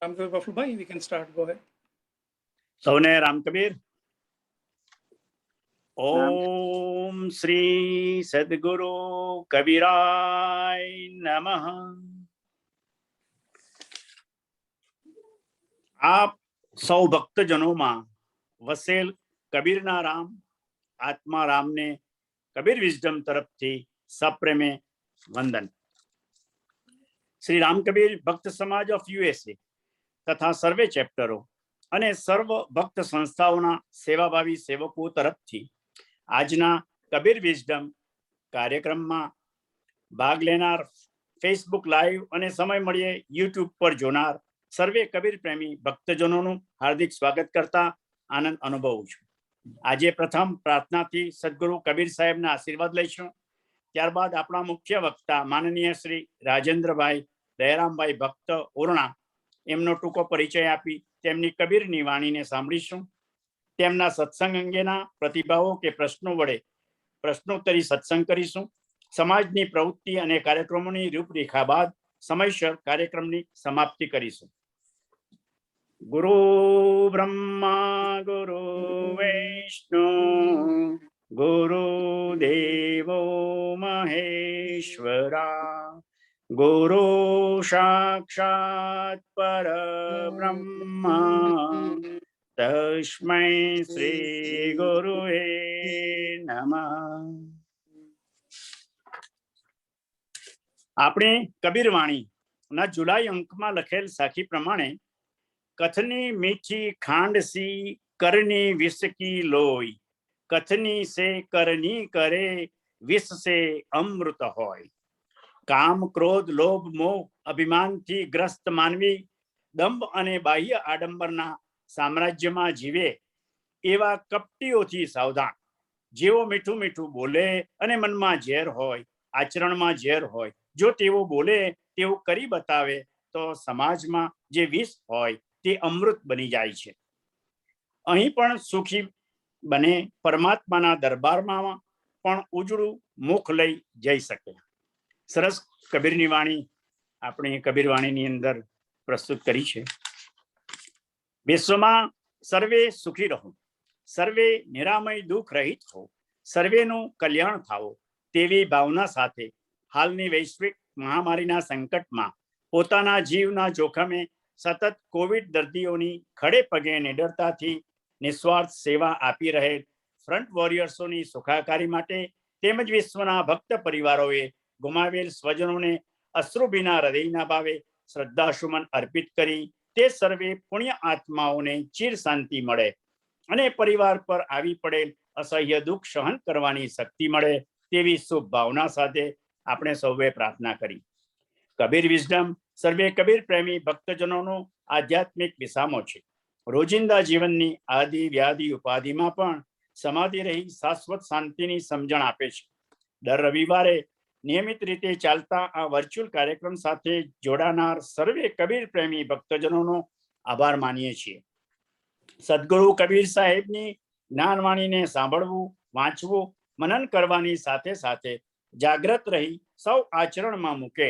Ramkabir Bafulbhai, we can start. Go ahead. સૌને રામકબીર. ઓમ શ્રી સદગુરુ કબીરાય નમઃ. આપ સૌ ભક્તજનોમાં વસેલ કબીરના રામ આત્મા રામને કબીર વિઝડમ તરફથી સપ્રેમે વંદન. શ્રી રામકબીર ભક્ત સમાજ ઓફ યુએસએ તથા સર્વે ચેપ્ટરો અને સર્વ ભક્ત સંસ્થાઓના સેવાભાવી સેવકો તરફથી આજના કબીર વિઝડમ કાર્યક્રમમાં ભાગ લેનાર, ફેસબુક લાઈવ અને સમય મળીએ યુટ્યુબ પર જોનાર સર્વે કબીર પ્રેમી ભક્તજનોનું હાર્દિક સ્વાગત કરતા આનંદ અનુભવું છું. આજે પ્રથમ પ્રાર્થનાથી સદગુરુ કબીર સાહેબના આશીર્વાદ લઈશું. ત્યારબાદ આપણા મુખ્ય વક્તા માનનીય શ્રી રાજેન્દ્રભાઈ દયારામભાઈ ભક્ત ઓરણા એમનો ટૂંકો પરિચય આપી તેમની કબીરની વાણીને સાંભળીશું. તેમના સત્સંગ અંગેના પ્રતિભાવો કે પ્રશ્નો વડે પ્રશ્નોત્તરી સત્સંગ કરીશું. સમાજની પ્રવૃત્તિ અને કાર્યક્રમોની રૂપરેખા બાદ સમયસર કાર્યક્રમની સમાપ્તિ કરીશું. ગુરુ બ્રહ્મા ગુરુ વિષ્ણુ ગુરુ દેવો મહેશ્વરા ગુરુ સાક્ષાત પરબ્રહ્મા તસ્મૈ શ્રી ગુરુએ નમઃ. આપણે કબીરવાણી ના જુલાઈ અંકમાં લખેલ સાખી પ્રમાણે કથની મીઠી ખાંડ સી કરની વિષ કી લોય, કથની સે કરની કરે વિષ સે અમૃત હોય. કામ ક્રોધ લોભ મોહ અભિમાનથી ગ્રસ્ત માનવી દંભ અને બાહ્ય આડંબરના સામ્રાજ્યમાં જીવે એવા કપટીઓથી સાવધાન. જેઓ મીઠું મીઠું બોલે અને મનમાં ઝેર હોય, આચરણમાં ઝેર હોય, જો તેઓ બોલે તેવું કરી બતાવે તો સમાજમાં જે વિષ હોય તે અમૃત બની જાય છે. અહીં પણ સુખી બને, પરમાત્માના દરબારમાં પણ ઉજળું મુખ લઈ જઈ શકે. સરસ કબીરની વાણી આપણે કબીરવાણીની અંદર પ્રસ્તુત કરી છે. વિશ્વમાં સર્વે સુખી રહો, સર્વે નિરામય દુઃખ રહિત હો, સર્વેનું કલ્યાણ થાવો તેવી ભાવના સાથે હાલની વૈશ્વિક મહામારીના સંકટમાં પોતાના જીવના જોખમે સતત કોવિડ દર્દીઓની ખડે પગે નિડરતાથી નિસ્વાર્થ સેવા આપી રહેલ ફ્રન્ટ વોરિયર્સોની સુખાકારી માટે તેમજ વિશ્વના ભક્ત પરિવારોએ ગુમાવેલ સ્વજનોને અશ્રુભીના હૃદયના ભાવે શ્રદ્ધાસુમન અર્પિત કરી તે સર્વે પુણ્ય આત્માઓને ચિર શાંતિ મળે અને પરિવાર પર આવી પડેલ અસહ્ય દુઃખ સહન કરવાની શક્તિ મળે તેવી શુભ ભાવના સાથે આપણે સૌએ પ્રાર્થના કરી. કબીર વિઝડમ સર્વે કબીર પ્રેમી ભક્તજનોનો આધ્યાત્મિક વિસામો છે. રોજિંદા જીવનની આદિ વ્યાધિ ઉપાધિમાં પણ સમાધિ રહી શાશ્વત શાંતિની સમજણ આપે છે. દર રવિવારે નિયમિત રીતે ચાલતા આ વર્ચ્યુઅલ કાર્યક્રમ સાથે જોડાનાર સર્વે કબીર પ્રેમી ભક્તજનોનો આભાર માનીએ છીએ. સદગુરુ કબીર સાહેબની જ્ઞાનવાણીને સાંભળવું, વાંચવું, મનન કરવાની સાથે સાથે જાગ્રત રહી સૌ આચરણમાં મૂકે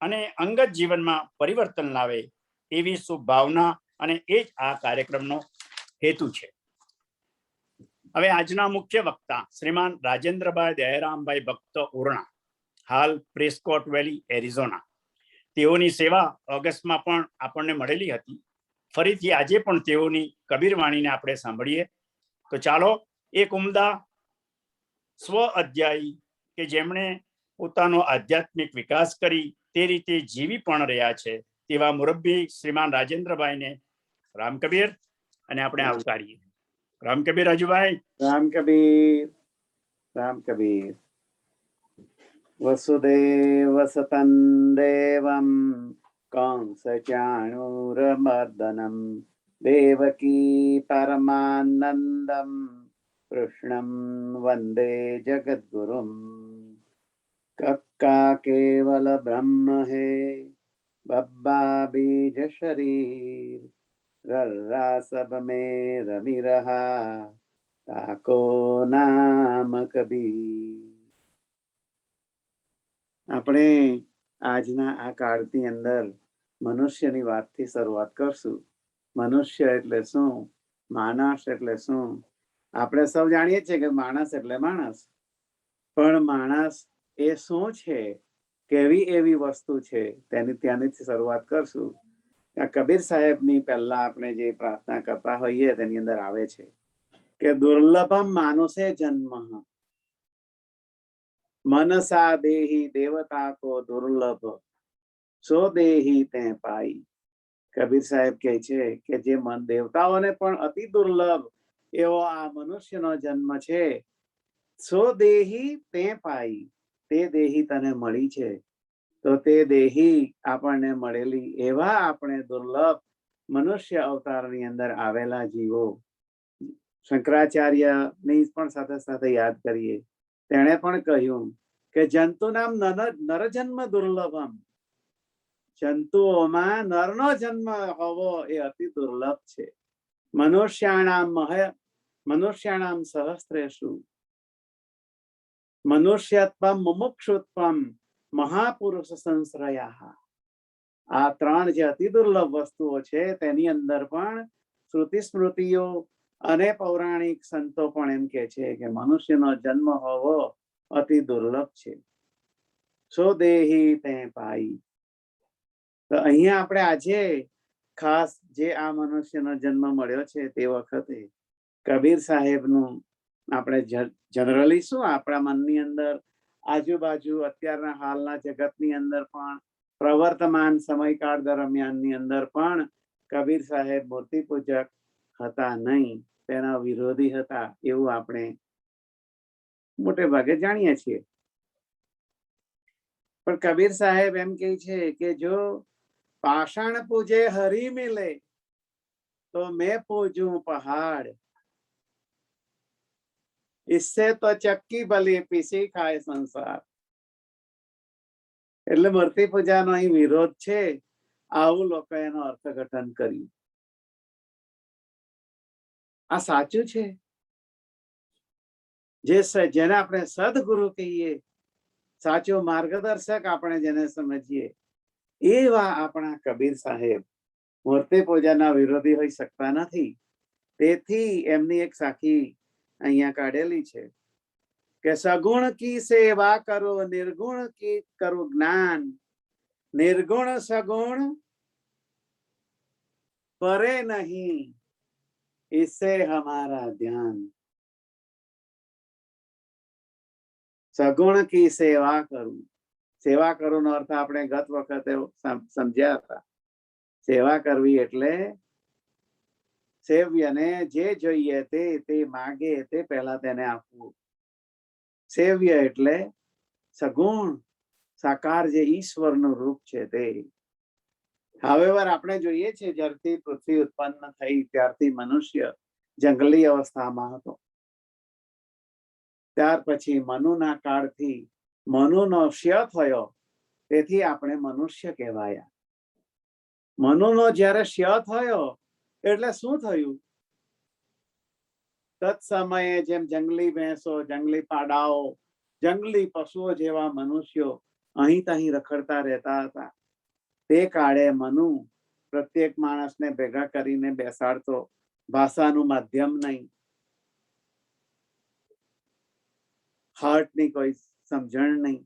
અને અંગત જીવનમાં પરિવર્તન લાવે એવી શુભ ભાવના અને એ જ આ કાર્યક્રમનો હેતુ છે. હવે આજના મુખ્ય વક્તા શ્રીમાન રાજેન્દ્રભાઈ દયારામભાઈ ભક્ત ઓરણા, હાલ પ્રેસ્કોટ વેલી એરિઝોના. તેઓની સેવા ઓગસ્ટમાં પણ આપણને મળેલી હતી. ફરીથી આજે પણ તેઓની કબીરવાણીને આપણે સાંભળીએ. તો ચાલો એક ઉમદા સ્વ અધ્યાયી કે જેમણે પોતાનો આધ્યાત્મિક વિકાસ કરી તે રીતે જીવી પણ રહ્યા છે તેવા મુરબ્બી શ્રીમાન રાજેન્દ્રભાઈને રામકબીર અને આપણે આવકારીએ. રામકબીર રાજુભાઈ. રામકબીર. રામકબીર. વસુદેવ સતં દેવમ કંસ ચાણૂરમર્દનમ દેવકી પરમાનંદમ કૃષ્ણમ વંદે જગદ્ગુરુમ. કક્કા કેવલ બ્રહ્મ હે બબ્બા બીજ શરીર રર્રા સબ में रवि रहा ताको नाम कबीर. આપણે આજના આ કાળની અંદર મનુષ્યની વાતથી શરૂઆત કરશું. મનુષ્ય એટલે શું, માણસ એટલે શું? આપણે સૌ જાણીએ છીએ કે માણસ એટલે માણસ, પણ માણસ એ શું છે, કેવી એવી વસ્તુ છે, ત્યાંની શરૂઆત કરશું. કબીર સાહેબની પહેલા આપણે જે પ્રાર્થના કરતા હોઈએ તેની અંદર આવે છે કે દુર્લભમ માનુષે જન્મ મનસા દેહી દેવતા કો દુર્લભ સો દેહી તે પાઈ. કબીર સાહેબ કહે છે કે જે મન દેવતાઓને પણ અતિ દુર્લભ એવો આ મનુષ્યનો જન્મ છે. સો દેહી તે પાઈ, તે દેહી તને મળી છે, તો તે દેહી આપણને મળેલી એવા આપણે દુર્લભ મનુષ્ય અવતારની અંદર આવેલા જીવો. શંકરાચાર્યની પણ સાથે સાથે યાદ કરીએ, તેણે પણ કહ્યું કે જંતુ નામ નરજન્મ દુર્લભમ, જંતુઓમાં નરનો જન્મ હોવો એ અતિ દુર્લભ છે. મનુષ્યાણામ સહસ્ત્રેષુ મનુષ્યત્વમ મુમુક્ષુત્વમ મહાપુરુષ સંશ્રયા. આ ત્રણ જે અતિ દુર્લભ વસ્તુઓ છે તેની અંદર પણ શ્રુતિ સ્મૃતિઓ અને પૌરાણિક સંતો પણ એમ કે છે કે મનુષ્યનો જન્મ હોવો અતિ દુર્લભ છે. સો દેહી તે પાઈ. તો અહીંયા આપણે આજે ખાસ જે આ મનુષ્યનો જન્મ મળ્યો છે તે વખતે કબીર સાહેબનું આપણે જનરલી શું આપણા મનની અંદર આજુબાજુ અત્યારના હાલના જગતની અંદર પણ પ્રવર્તમાન સમયકાળ દરમિયાનની અંદર પણ કબીર સાહેબ મૂર્તિ પૂજક હતા નહીં, તેના વિરોધી હતા એવું આપણે મોટે ભાગે જાણીએ છીએ. પણ કબીર સાહેબ એમ કહે છે કે જો પાષાણ પૂજે હરી મિલે તો મેં પૂજું પહાડ, इससे तो चक्की भली पीसी खाए संसार. એટલે મૂર્તિ પૂજાનો અહીં વિરોધ છે, આવું લોકો એનો અર્થઘટન કર્યું. આ સાચું છે. જેને આપણે સદગુરુ કહીએ, સાચો માર્ગદર્શક આપણે જેને સમજીએ, એવા આપણા કબીર સાહેબ મૂર્તિ પૂજાના વિરોધી હોઈ શકતા નથી. તેથી એમની એક સાખી અહીંયા કાઢેલી છે કે સગુણ કી સેવા કરો, નિર્ગુણ કી કરો જ્ઞાન, નિર્ગુણ સગુણ પરે નહીં, ઇસે હમારા ધ્યાન. સગુણ કી સેવા કરું. સેવા કરું નો અર્થ આપણે ગત વખતે સમજ્યા હતા. સેવા કરવી એટલે સેવ્યને જે જોઈએ તે માગે તે પહેલા તેને આપવું. સેવ્ય એટલે સગુણ સાકાર જે ઈશ્વરનું રૂપ છે તે. હવે આપણે જોઈએ છીએ જ્યારથી પૃથ્વી ઉત્પન્ન થઈ ત્યારથી મનુષ્ય જંગલી અવસ્થામાં હતો. ત્યાર પછી મનુના કાળથી મનુનો ક્ષય થયો, તેથી આપણે મનુષ્ય કહેવાયા. મનુનો જ્યારે ક્ષય થયો એટલે શું થયું? તત્સમયે જેમ જંગલી ભેંસો, જંગલી પાડાઓ, જંગલી પશુઓ જેવા મનુષ્યો અહીં તહીં રખડતા રહેતા હતા. તે કાળે મનુ પ્રત્યેક માણસને ભેગા કરીને બેસાડતો. ભાષાનું માધ્યમ નહીં, હાર્ટની કોઈ સમજણ નહીં,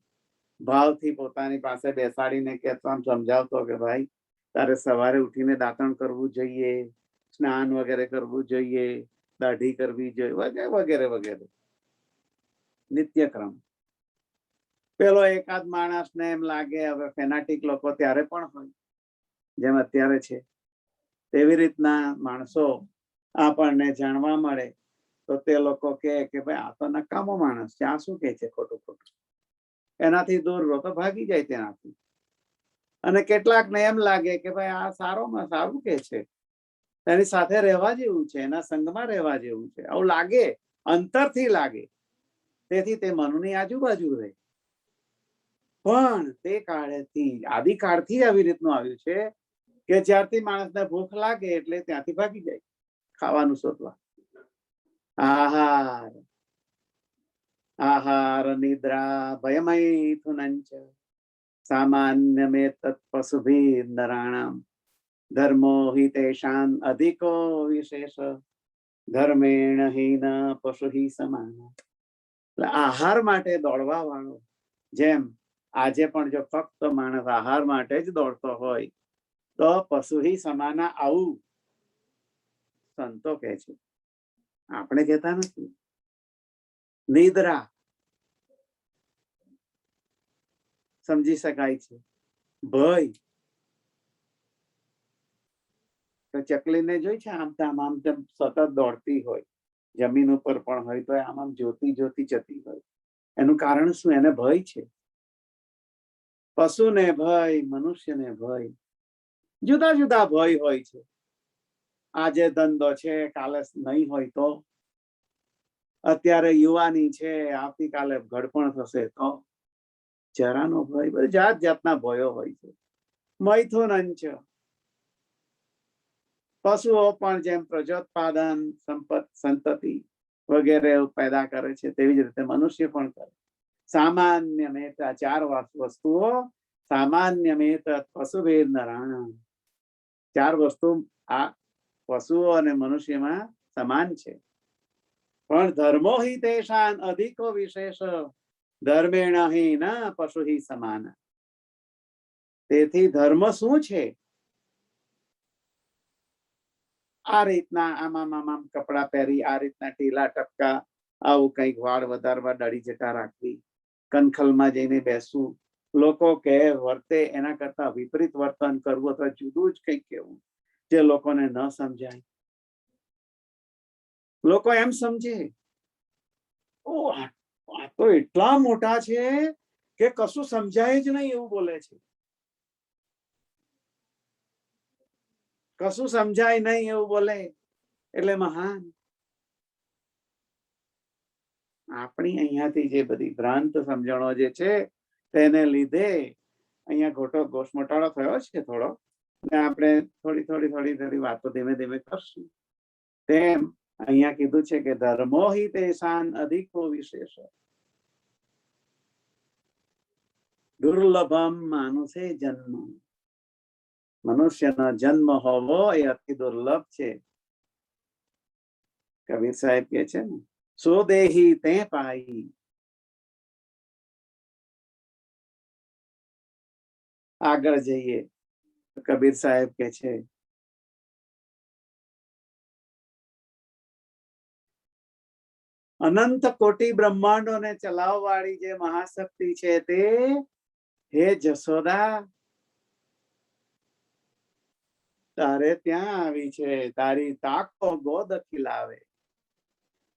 ભાવથી પોતાની પાસે બેસાડીને કહેતો સમજાવતો કે ભાઈ તારે સવારે ઉઠીને દાંતણ કરવું જોઈએ, સ્નાન વગેરે કરવું જોઈએ, દાઢી કરવી જોઈએ, વગેરે વગેરે નિત્યક્રમ. પેલો એકાદ માણસને એમ લાગે, હવે ફેનાટિક લોકો ત્યારે પણ હોય જેમ અત્યારે છે, તેવી રીતના માણસો આપણને જાણવા મળે તો તે લોકો કહે કે ભાઈ આ તો નકામો માણસ છે, આ શું કે છે ખોટું ખોટું, એનાથી દૂર રહો તો ભાગી જાય તેનાથી. અને કેટલાક ને એમ લાગે કે ભાઈ આ સારું કે છે, એની સાથે રહેવા જેવું છે, એના સંગમાં રહેવા જેવું છે, આવું લાગે, અંતરથી લાગે. તેથી તે મનની આજુબાજુ રહે. પણ તે કાળેથી આદિકાળથી આવી રીતનું આવ્યું છે કે જ્યારથી માણસને ભૂખ લાગે એટલે ત્યાંથી ભાગી જાય ખાવાનું શોધવા. આહાર, આહાર નિદ્રા ભયમૈથુનંચ सामान्यमेतत् पशुभिः नराणां धर्मो हि तेषाम् अधिको विशेष धर्मेण हीन पशु हि સમાન. એટલે આહાર માટે દોડવા વાળો જેમ આજે પણ જો ફક્ત માણસ આહાર માટે જ દોડતો હોય તો પશુ હિ સમાના આવું સંતો કહે છે, આપણે કહેતા નથી. નિદ્રા સમજી શકાય છે. ભય તો ચકલીને જોઈ છે આમ તેમ સતત દોડતી હોય, જમીન ઉપર પણ હોય તો આમ જોતી જોતી જતી હોય. એનું કારણ શું? એને ભય છે. પશુને ભય, મનુષ્યને ભય, જુદા જુદા ભય હોય છે. આજે ધંધો છે, કાલે નહીં હોય તો, અત્યારે યુવાની છે, આવતીકાલે ઘડપણ થશે તો, જરાનો ભય, બધી જાત જાતના ભયો હોય છે. મૈથુન છે. પશુઓ પણ જેમ પ્રજોત્પાદન, સંતતિ વગેરે પેદા કરે છે તેવી જ રીતે મનુષ્ય પણ કરે. સામાન્ય મેત, આ ચાર વસ્તુઓ સામાન્ય મેત પશુભેદ નરાણામ, ચાર વસ્તુ આ પશુઓ અને મનુષ્યમાં સમાન છે. પણ ધર્મો હિ તેષાન અધિકો વિશેષ ધર્મેણ હિ ન પશુ હિ સમાન. તેથી ધર્મ શું છે? આ રીતના આમ કપડા પહેરી, આ રીતના ટીલા ટપકા, આવું કઈક વાળ વધારવા, દાઢી જટા રાખવી, કનખલમાં જઈને બેસવું, લોકો કે વર્તે એના કરતા વિપરીત વર્તન કરવું અથવા જુદું જ કઈક કહેવું જે લોકોને ન સમજાય. લોકો એમ સમજે ઓ આ તો એટલા મોટા છે કે કશું સમજાય જ નહીં એવું બોલે છે, કશું સમજાય નહીં એવું બોલે એટલે મહાન. આપણી અહીંયાથી જે બધી ભ્રાંત સમજણો જે છે તેને લીધે અહીંયા ખોટો ઘોષમોટાળો થયો છે થોડો, અને આપણે થોડી થોડી થોડી થોડી વાતો ધીમે ધીમે કરશું. તેમ અહીંયા કીધું છે કે ધર્મો હિ તેષાન અધિકો વિશેષ દુર્લભમ માનુષે જન્મ. મનુષ્યનો જન્મ હોવો એ અતિ દુર્લભ છે. કબીર સાહેબ કે છે ને, સો દેહી તે પાઈ. આગળ જઈએ કબીર સાહેબ કે છે, અનંત કોટી બ્રહ્માંડોને ચલાવવાળી જે મહાશક્તિ છે તે હે જશોદા તારે ત્યાં આવી છે. તારી તાકો ગોદ ખીલાવે,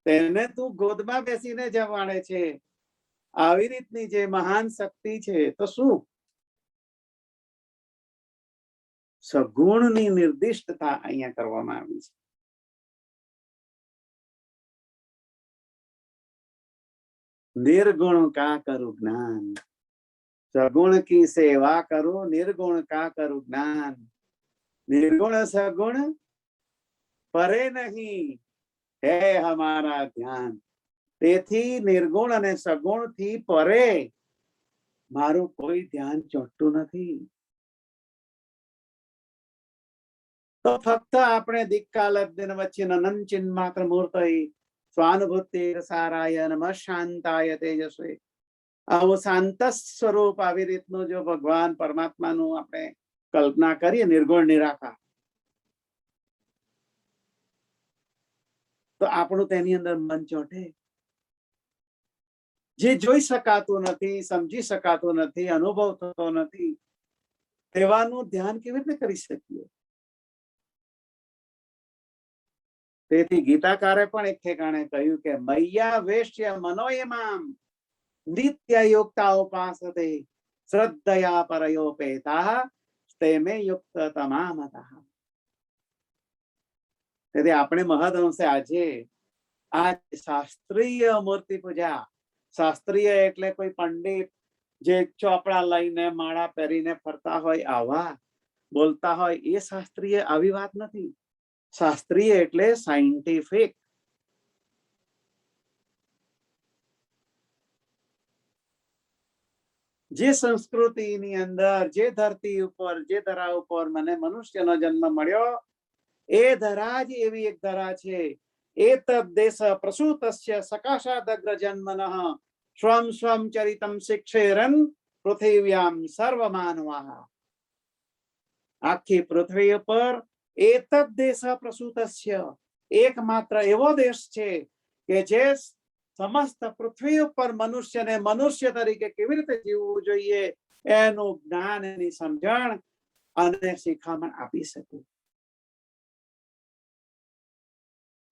તેને તું ગોદમાં બેસીને જવાડે છે. આવી રીતની જે મહાન શક્તિ છે તો શું? સગુણની નિર્દિષ્ટતા અહીંયા કરવામાં આવી છે. निर्गुण का करू ज्ञान, सगुण की सेवा करो, निर्गुण का करू ज्ञान. निर्गुण सगुण परे नहीं है हमारा ધ્યાન. તેથી નિર્ગુણ અને સગુણ થી પરે મારું કોઈ ધ્યાન ચોંટતું નથી. તો ફક્ત આપણે દિક્કાલબ્ધિન વચ્ચે નનંચિન માત્ર મૂર્તય સ્વાનુભૂતિ સારાય નમઃ શાંતાય તેજસ્વે, આવું શાંત સ્વરૂપ આવી રીતનું જો ભગવાન પરમાત્માનું આપણે કલ્પના કરીએ નિર્ગુણ નિરાકાર, તો આપણું તેની અંદર મન ચોંટે. જે જોઈ શકાતું નથી, સમજી શકાતું નથી, અનુભવ થતો નથી, તેવાનું ધ્યાન કેવી રીતે કરી શકીએ? તેથી ગીતાકારે પણ એક ઠેકાણે કહ્યું કે મૈયા વેશ્ય મનોયમામ નિત્ય યુક્તા ઉપાસતે શ્રદ્ધયા પરયોપેતા તેમે યુક્ત તમામતઃ. તેથી આપણે મહદઅંશે આજે આ શાસ્ત્રીય મૂર્તિ પૂજા, શાસ્ત્રીય એટલે કોઈ પંડિત જે ચોપડા લઈને માળા પહેરીને ફરતા હોય, આવા બોલતા હોય, એ શાસ્ત્રીય આવી વાત નથી. શાસ્ત્રીય એટલે સાયન્ટિફિક. જે સંસ્કૃતિની અંદર, જે ધરતી ઉપર, જે ધરા ઉપર મને મનુષ્યનો જન્મ મળ્યો, એ ધરા જ એવી એક ધરા છે. એતદ દેશ પ્રસૂતસ્ય સકાશાદગ્ર જન્મનઃ સ્વમ સ્વમ ચરિતમ શિક્ષેરન પૃથિવ્યામ સર્વમાનવાઃ. આખી પૃથ્વી ઉપર એતદ દેશ પ્રસૂતસ્ય, એકમાત્ર એવો દેશ છે કે જે સમસ્ત પૃથ્વી ઉપર મનુષ્યને મનુષ્ય તરીકે કેવી રીતે જીવવું જોઈએ એનું જ્ઞાન, એની સમજણ અને શિખામણ આપી શકે.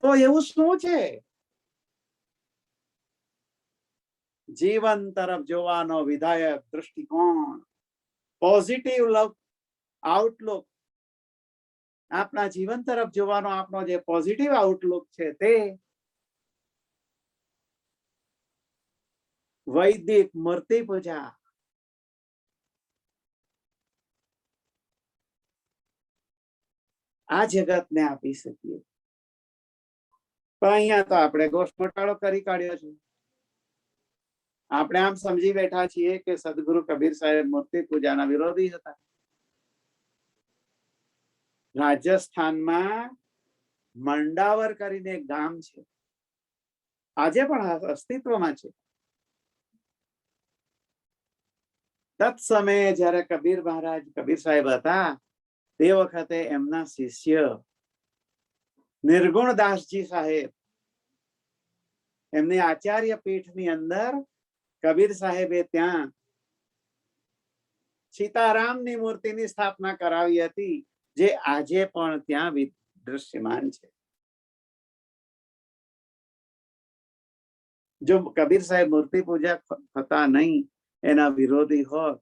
તો એવું શું છે? જીવન તરફ જોવાનો વિધાયક દૃષ્ટિકોણ, પોઝિટિવ આઉટલુક. આપણા જીવન તરફ જોવાનો આપણો જે પોઝિટિવ આઉટલુક છે તે વૈદિક મૂર્તિ પૂજા, આ જગતને આપી શકીએ. પણ અહીંયા તો આપણે ગોષ્ઠ ઘોટાળો કરી કાઢ્યો છે. આપણે આમ સમજી બેઠા છીએ કે સદગુરુ કબીર સાહેબ મૂર્તિ પૂજાના વિરોધી હતા. રાજસ્થાનમાં મંડાવર કરીને એક ગામ છે, આજે પણ અસ્તિત્વમાં છે. તત સમયે જયારે કબીર મહારાજ, કબીર સાહેબ હતા તે વખતે એમના શિષ્ય નિર્ગુણદાસજી સાહેબ, એમની આચાર્ય પીઠની અંદર કબીર સાહેબે ત્યાં સીતારામની મૂર્તિની સ્થાપના કરાવી હતી, જે આજે પણ ત્યાં દ્રશ્યમાન છે. જો કબીર સાહેબ મૂર્તિ પૂજા થતા નહીં, એના વિરોધી હોત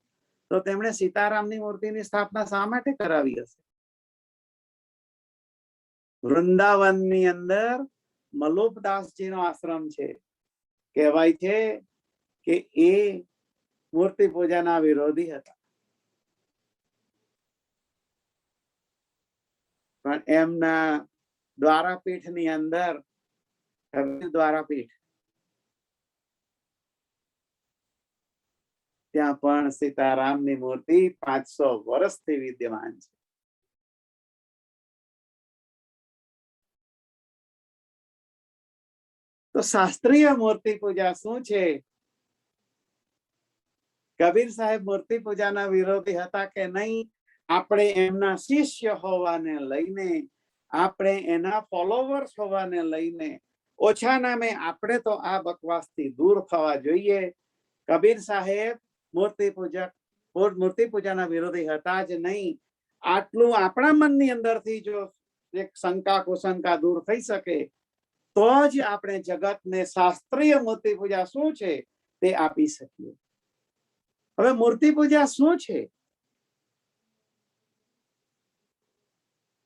તો તેમણે સીતારામની મૂર્તિની સ્થાપના શા માટે કરાવી હશે? વૃંદાવનની અંદર મલોપદાસજીનો આશ્રમ છે. કહેવાય છે કે એ મૂર્તિ પૂજાના વિરોધી હતા, પણ એમના દ્વારાપીઠની અંદર, દ્વારાપીઠ, ત્યાં પણ સીતારામની મૂર્તિ 500 વર્ષથી વિદ્યમાન છે. તો શાસ્ત્રીય મૂર્તિ પૂજા શું છે? કબીર સાહેબ મૂર્તિ પૂજાના વિરોધી હતા કે નહીં? આપણે એમના શિષ્ય હોવાને લઈને, આપણે એના ફોલોવર્સ હોવાને લઈને ઓછા નામે આપણે તો આ બકવાસથી દૂર થવા જોઈએ. કબીર સાહેબ મૂર્તિ પૂજાના વિરોધી હતા જ નહીં. આટલું આપણા મનની અંદરથી જો એક શંકા કુશંકા દૂર થઈ શકે તો જ આપણે જગતને શાસ્ત્રીય મૂર્તિ પૂજા શું છે તે આપી શકીએ. હવે મૂર્તિ પૂજા શું છે?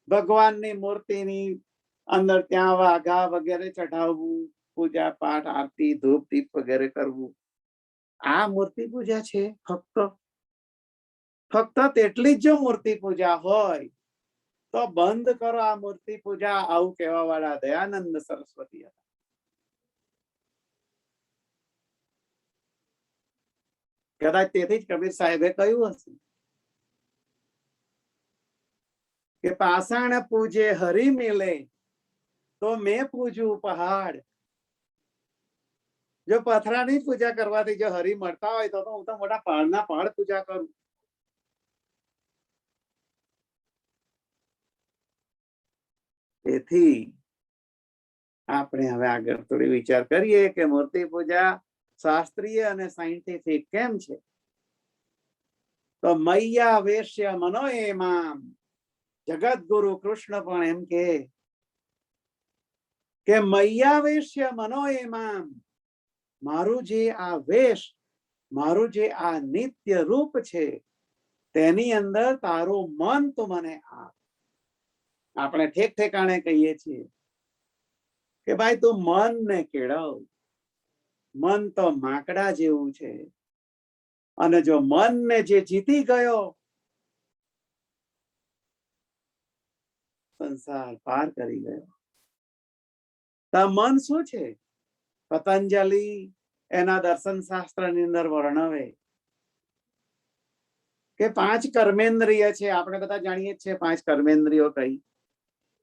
ભગવાનની મૂર્તિની અંદર ત્યાં વાઘા વગેરે ચઢાવવું, પૂજા પાઠ, આરતી, ધૂપ દીપ વગેરે કરવું, આ મૂર્તિ પૂજા છે? ફક્ત તેટલી જ જો મૂર્તિ પૂજા હોય તો બંધ કરો આ મૂર્તિ પૂજા, આવું કહેવા વાળા દયાનંદ સરસ્વતી હતા. કદાચ તેથી જ કબીર સાહેબે કહ્યું હશે કે પાષાણ પૂજે હરી મિલે તો મેં પૂજું પહાડ. જો પથરાની પૂજા કરવાથી જો હરી મળતા હોય તો હું તો મોટા પહાડના પહાડ પૂજા કરું. તેથી આપણે હવે આગળ થોડી વિચાર કરીએ કે મૂર્તિ પૂજા શાસ્ત્રીય અને સાયન્ટિફિક કેમ છે? તો મૈયા વેશ્ય મનો એમામ, જગત ગુરુ કૃષ્ણ પણ એમ કે મૈયા વેશ્ય મનો એમામ, મારું જે આ વેશ, મારું જે આ નિત્ય રૂપ છે તેની અંદર તારું મન તો મને આપ. આપણે ઠેક ઠેકાણે કહીએ છીએ કે ભાઈ તું મન ને કેળવ. મન તો માકડા જેવું છે, અને જો મનને જે જીતી ગયો, સંસાર પાર કરી ગયો. તો મન શું છે? પતંજલિ એના દર્શન શાસ્ત્રની અંદર વર્ણવે કે 5 કર્મેન્દ્રિય છે, આપણે બધા જાણીએ છીએ 5 કર્મેન્દ્રિયો કઈ,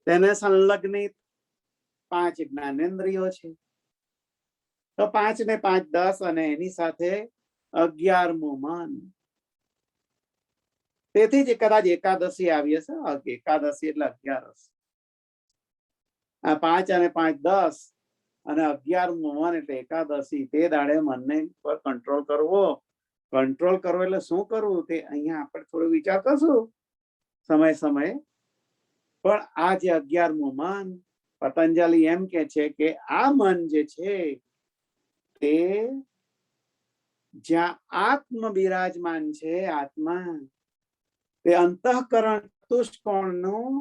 તેને સંલગ્નિત 5 જ્ઞાનેન્દ્રિયો છે. તો 5 ને 5 10 અને એની સાથે 11મું મન. તેથી જ કદાચ એકાદશી આવી હશે, એકાદશી એટલે 11. આ 5 અને 5 10 અને 11મું મન એટલે એકાદશી. તે દાડે મનને પર કંટ્રોલ કરવો. કંટ્રોલ કરવો એટલે શું કરવું તે અહીંયા આપણે થોડો વિચાર કરશું સમય સમયે. પણ આ જે 11મું મન, પતંજલિ એમ કે છે કે આ મન જે છે તે જ્યાં આત્મ બિરાજમાન છે, આત્મા, તે અંતઃકરણ ચતુષ્કોણનું,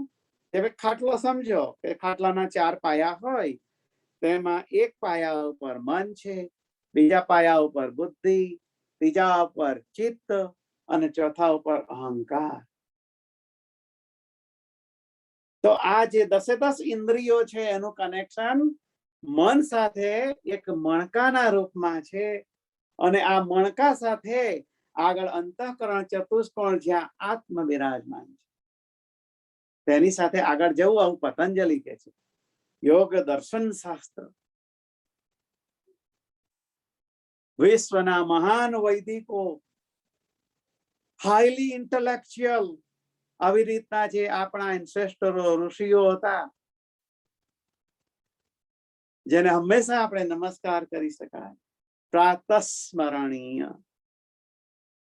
હવે ખાટલો સમજો કે ખાટલાના 4 પાયા હોય, તેમાં એક પાયા ઉપર મન છે, બીજા પાયા ઉપર બુદ્ધિ, ત્રીજા ઉપર ચિત્ત અને ચોથા ઉપર અહંકાર. તો આ જે 10 ઇન્દ્રિયો છે એનું કનેક્શન મન સાથે એક મણકાના રૂપમાં છે. અને આ મણકા સાથે આગળ અંતઃકરણ ચતુષ્કોણ જ્યાં આત્મ બિરાજમાન છે તેની સાથે આગળ જવું, આવું પતંજલિ કે છે. યોગ દર્શન શાસ્ત્ર વિશ્વના મહાન વૈદિકો, હાઈલી ઇન્ટેલેક્ચ્યુઅલ, આવી રીતના જે આપણા એન્સેસ્ટરો ઋષિઓ હતા, જેને હંમેશા આપણે નમસ્કાર કરી શકાય, પ્રાતસ્મરણીય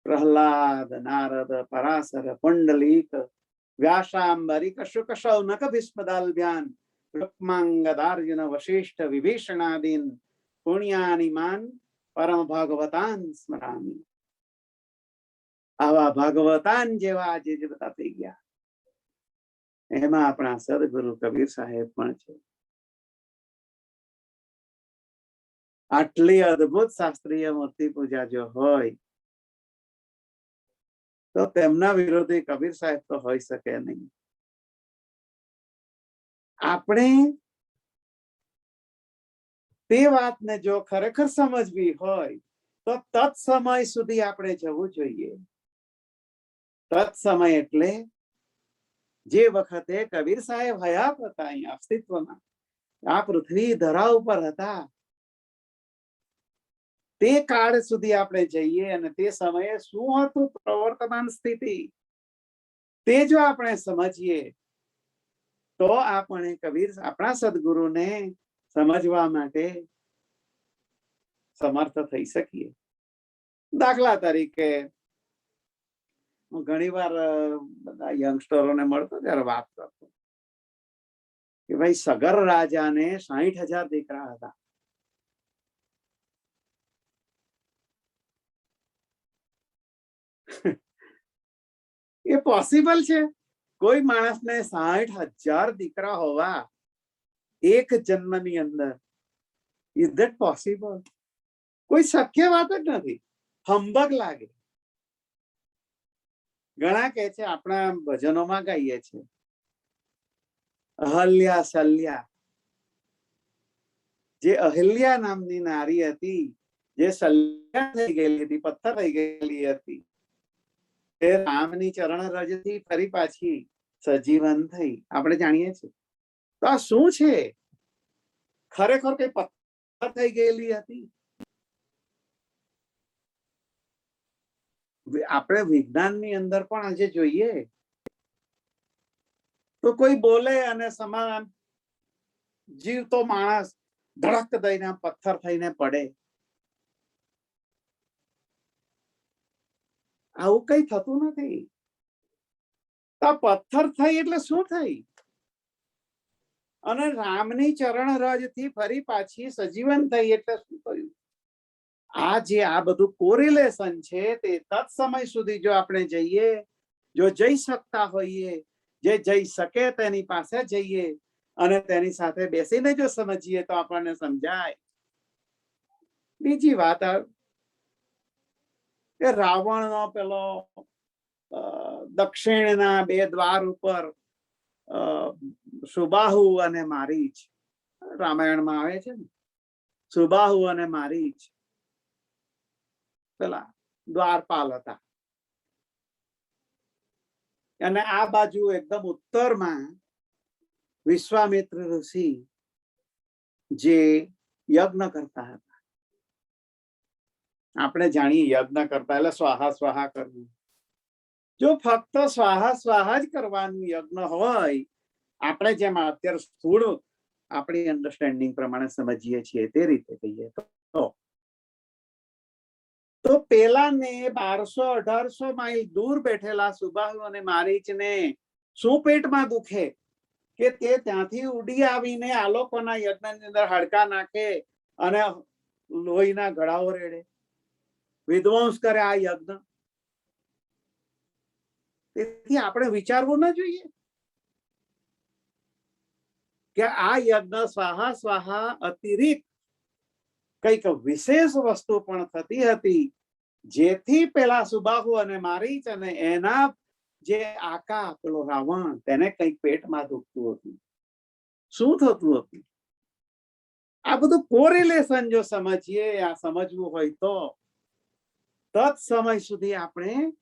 પ્રહલાદ, નારદ, પરાશર, પુંડલીક, વ્યાસાંબરિક, શુક, શૌનક, ભીષ્મદાલ્ભ્યાન, રુક્માંગદાર્જુન, વશિષ્ઠ, વિભીષણાદીન પુણ્યાનિમાન પરમ ભાગવતાન સ્મરામી. આવા ભાગવતાન જેવા આજે જે બધા થઈ ગયા, એમાં આપણા સદગુરુ કબીર સાહેબ પણ છે. આટલી અદ્ભુત શાસ્ત્રીય મૂર્તિ પૂજા જો હોય તો તેમના વિરોધી કબીર સાહેબ તો હોઈ શકે નહીં. આપણે તે વાતને જો ખરેખર સમજવી હોય તો તત્સમય સુધી આપણે જવું જોઈએ. તત્સમય એટલે જે વખતે કબીર સાહેબ હયાત હતા, અહીંયા અસ્તિત્વમાં, આ પૃથ્વી ધરા ઉપર હતા, તે કાળ સુધી આપણે જઈએ અને તે સમયે શું હતું પ્રવર્તમાન સ્થિતિ, તે જો આપણે સમજીએ તો આપણે કબીર, આપણા સદગુરુને સમજવા માટે સમર્થ થઈ શકીએ. દાખલા તરીકે હું ઘણી વાર બધા યંગસ્ટરોને મળતો ત્યારે વાત કરતો કે ભાઈ સગર રાજાને 60,000 દીકરા હતા. એ પોસિબલ છે? કોઈ માણસને 60,000 દીકરા હોવા એક જન્મની અંદર? Is that possible? કોઈ શક્ય વાત જ નથી. હંબગ લાગે. ઘણા કહે છે, આપણા ભજનોમાં ગાઈએ છીએ, અહલ્યા શલ્યા, જે અહલ્યા નામની નારી હતી, જે શલ્યા થઈ ગયેલી હતી, પથ્થર થઈ ગયેલી હતી, તે રામની ચરણ રજથી ફરી પાછી સજીવન થઈ, આપણે જાણીએ છીએ. તો આ શું છે? ખરેખર કઈ પથ્થર થઈ ગયેલી હતી? આપણે વિજ્ઞાનની અંદર પણ આજે જોઈએ તો કોઈ બોલે અને સમાન જીવતો માણસ ધડક દઈને પથ્થર થઈને પડે. આવું કઈ થતું નથી. તો પથ્થર થઈ એટલે શું થઈ? અને રામની ચરણ રજ થી ફરી પાછી સજીવન થઈ એટલે શું થયું? આ જે આ બધું કોરિલેશન છે તે તત્સમય સુધી જો આપણે જઈએ, જો જઈ શકતા હોઈએ, જે જઈ શકે તેની પાસે જઈએ અને તેની સાથે બેસીને જો સમજીએ તો આપણને સમજાય. બીજી વાત, કે રાવણનો પેલો દક્ષિણના 2 દ્વાર ઉપર સુબાહુ અને મારીચ, રામાયણમાં આવે છે ને, સુબાહુ અને મારીચ પેલા દ્વારપાલ હતા. અને આ બાજુ એકદમ ઉત્તરમાં વિશ્વામિત્ર ઋષિ જે યજ્ઞ કરતા હતા. આપણે જાણીએ યજ્ઞ કરતા એટલે સ્વાહા સ્વાહા કરવું. જો ફક્ત સ્વાહા સ્વાહા જ કરવાનું યજ્ઞ હોય, આપણે જેમ અત્યારે સ્થૂળ આપણી અન્ડરસ્ટેન્ડિંગ પ્રમાણે સમજીએ છીએ તે રીતે કહીએ તો પેલાને 1200-1800 માઇલ દૂર બેઠેલા સુબાહુ અને મારીચને શું પેટમાં દુખે કે તે ત્યાંથી ઉડી આવીને આ લોકોના યજ્ઞની અંદર હડકા નાખે અને લોહીના ગળાઓ રેડે, વિધ્વંસ કરે આ યજ્ઞ. તેથી આપણે વિચારવું ન જોઈએ કે આ યજ્ઞ સ્વાહા સ્વાહા અતિરિક્ત કઈક વિશેષ વસ્તુ પણ થતી હતી, જેથી પેલા સુબાહુ અને મારીચ અને એના જે આકા પેલો રાવણ તેને કઈક પેટમાં દુખતું હતું. શું થતું હતું? આ બધું કોરિલેશન જો સમજીએ, આ સમજવું હોય તો તત સમય સુધી આપણે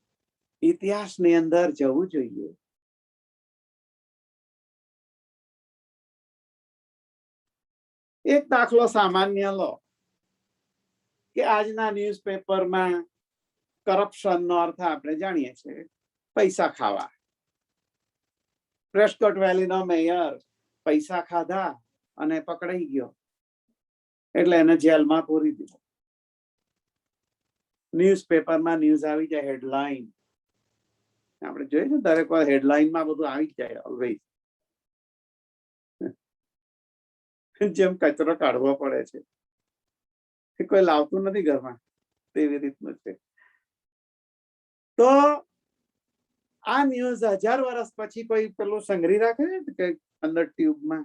ઇતિહાસની અંદર જવું જોઈએ. એક દાખલો સામાન્ય લો કે આજના ન્યૂઝપેપરમાં કરપ્શનનો અર્થ આપણે જાણીએ છીએ પૈસા ખાવા. પ્રેસ્કોટ વેલીનો મેયર પૈસા ખાધા અને પકડાઈ ગયો એટલે એને જેલમાં પૂરી દીધો. ન્યૂઝપેપરમાં ન્યૂઝ આવી જાય, હેડલાઇન આપણે જોઈએ ને દરેક વાર હેડલાઇનમાં બધું આવી જાય ઓલવેઝ. જેમ કચરો કાઢવો પડે છે, કોઈ લાવતું નથી ઘરમાં, તેવી રીતનું છે. તો આ ન્યૂઝ 1000 વર્ષ પછી કોઈ પેલું સંગ્રહી રાખે છે અંદર ટ્યુબમાં,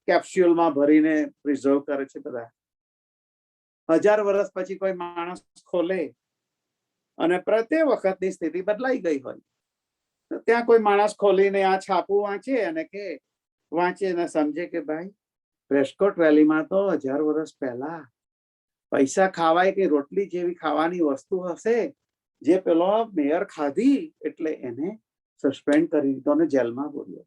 કેપ્સ્યુલમાં ભરીને પ્રિઝર્વ કરે છે. બધા 1000 વર્ષ પછી કોઈ માણસ ખોલે અને પ્રત્યેક વખતની સ્થિતિ બદલાઈ ગઈ હોય તો ત્યાં કોઈ માણસ ખોલીને આ છાપું વાંચે અને કે વાંચે અને સમજે કે ભાઈ પ્રેસ્કોટ વેલીમાં તો 1000 વર્ષ પહેલા પૈસા ખાવાય કે રોટલી જેવી ખાવાની વસ્તુ હશે જે પેલો મેયર ખાધી એટલે એને સસ્પેન્ડ કરી દીધો અને જેલમાં પૂર્યો.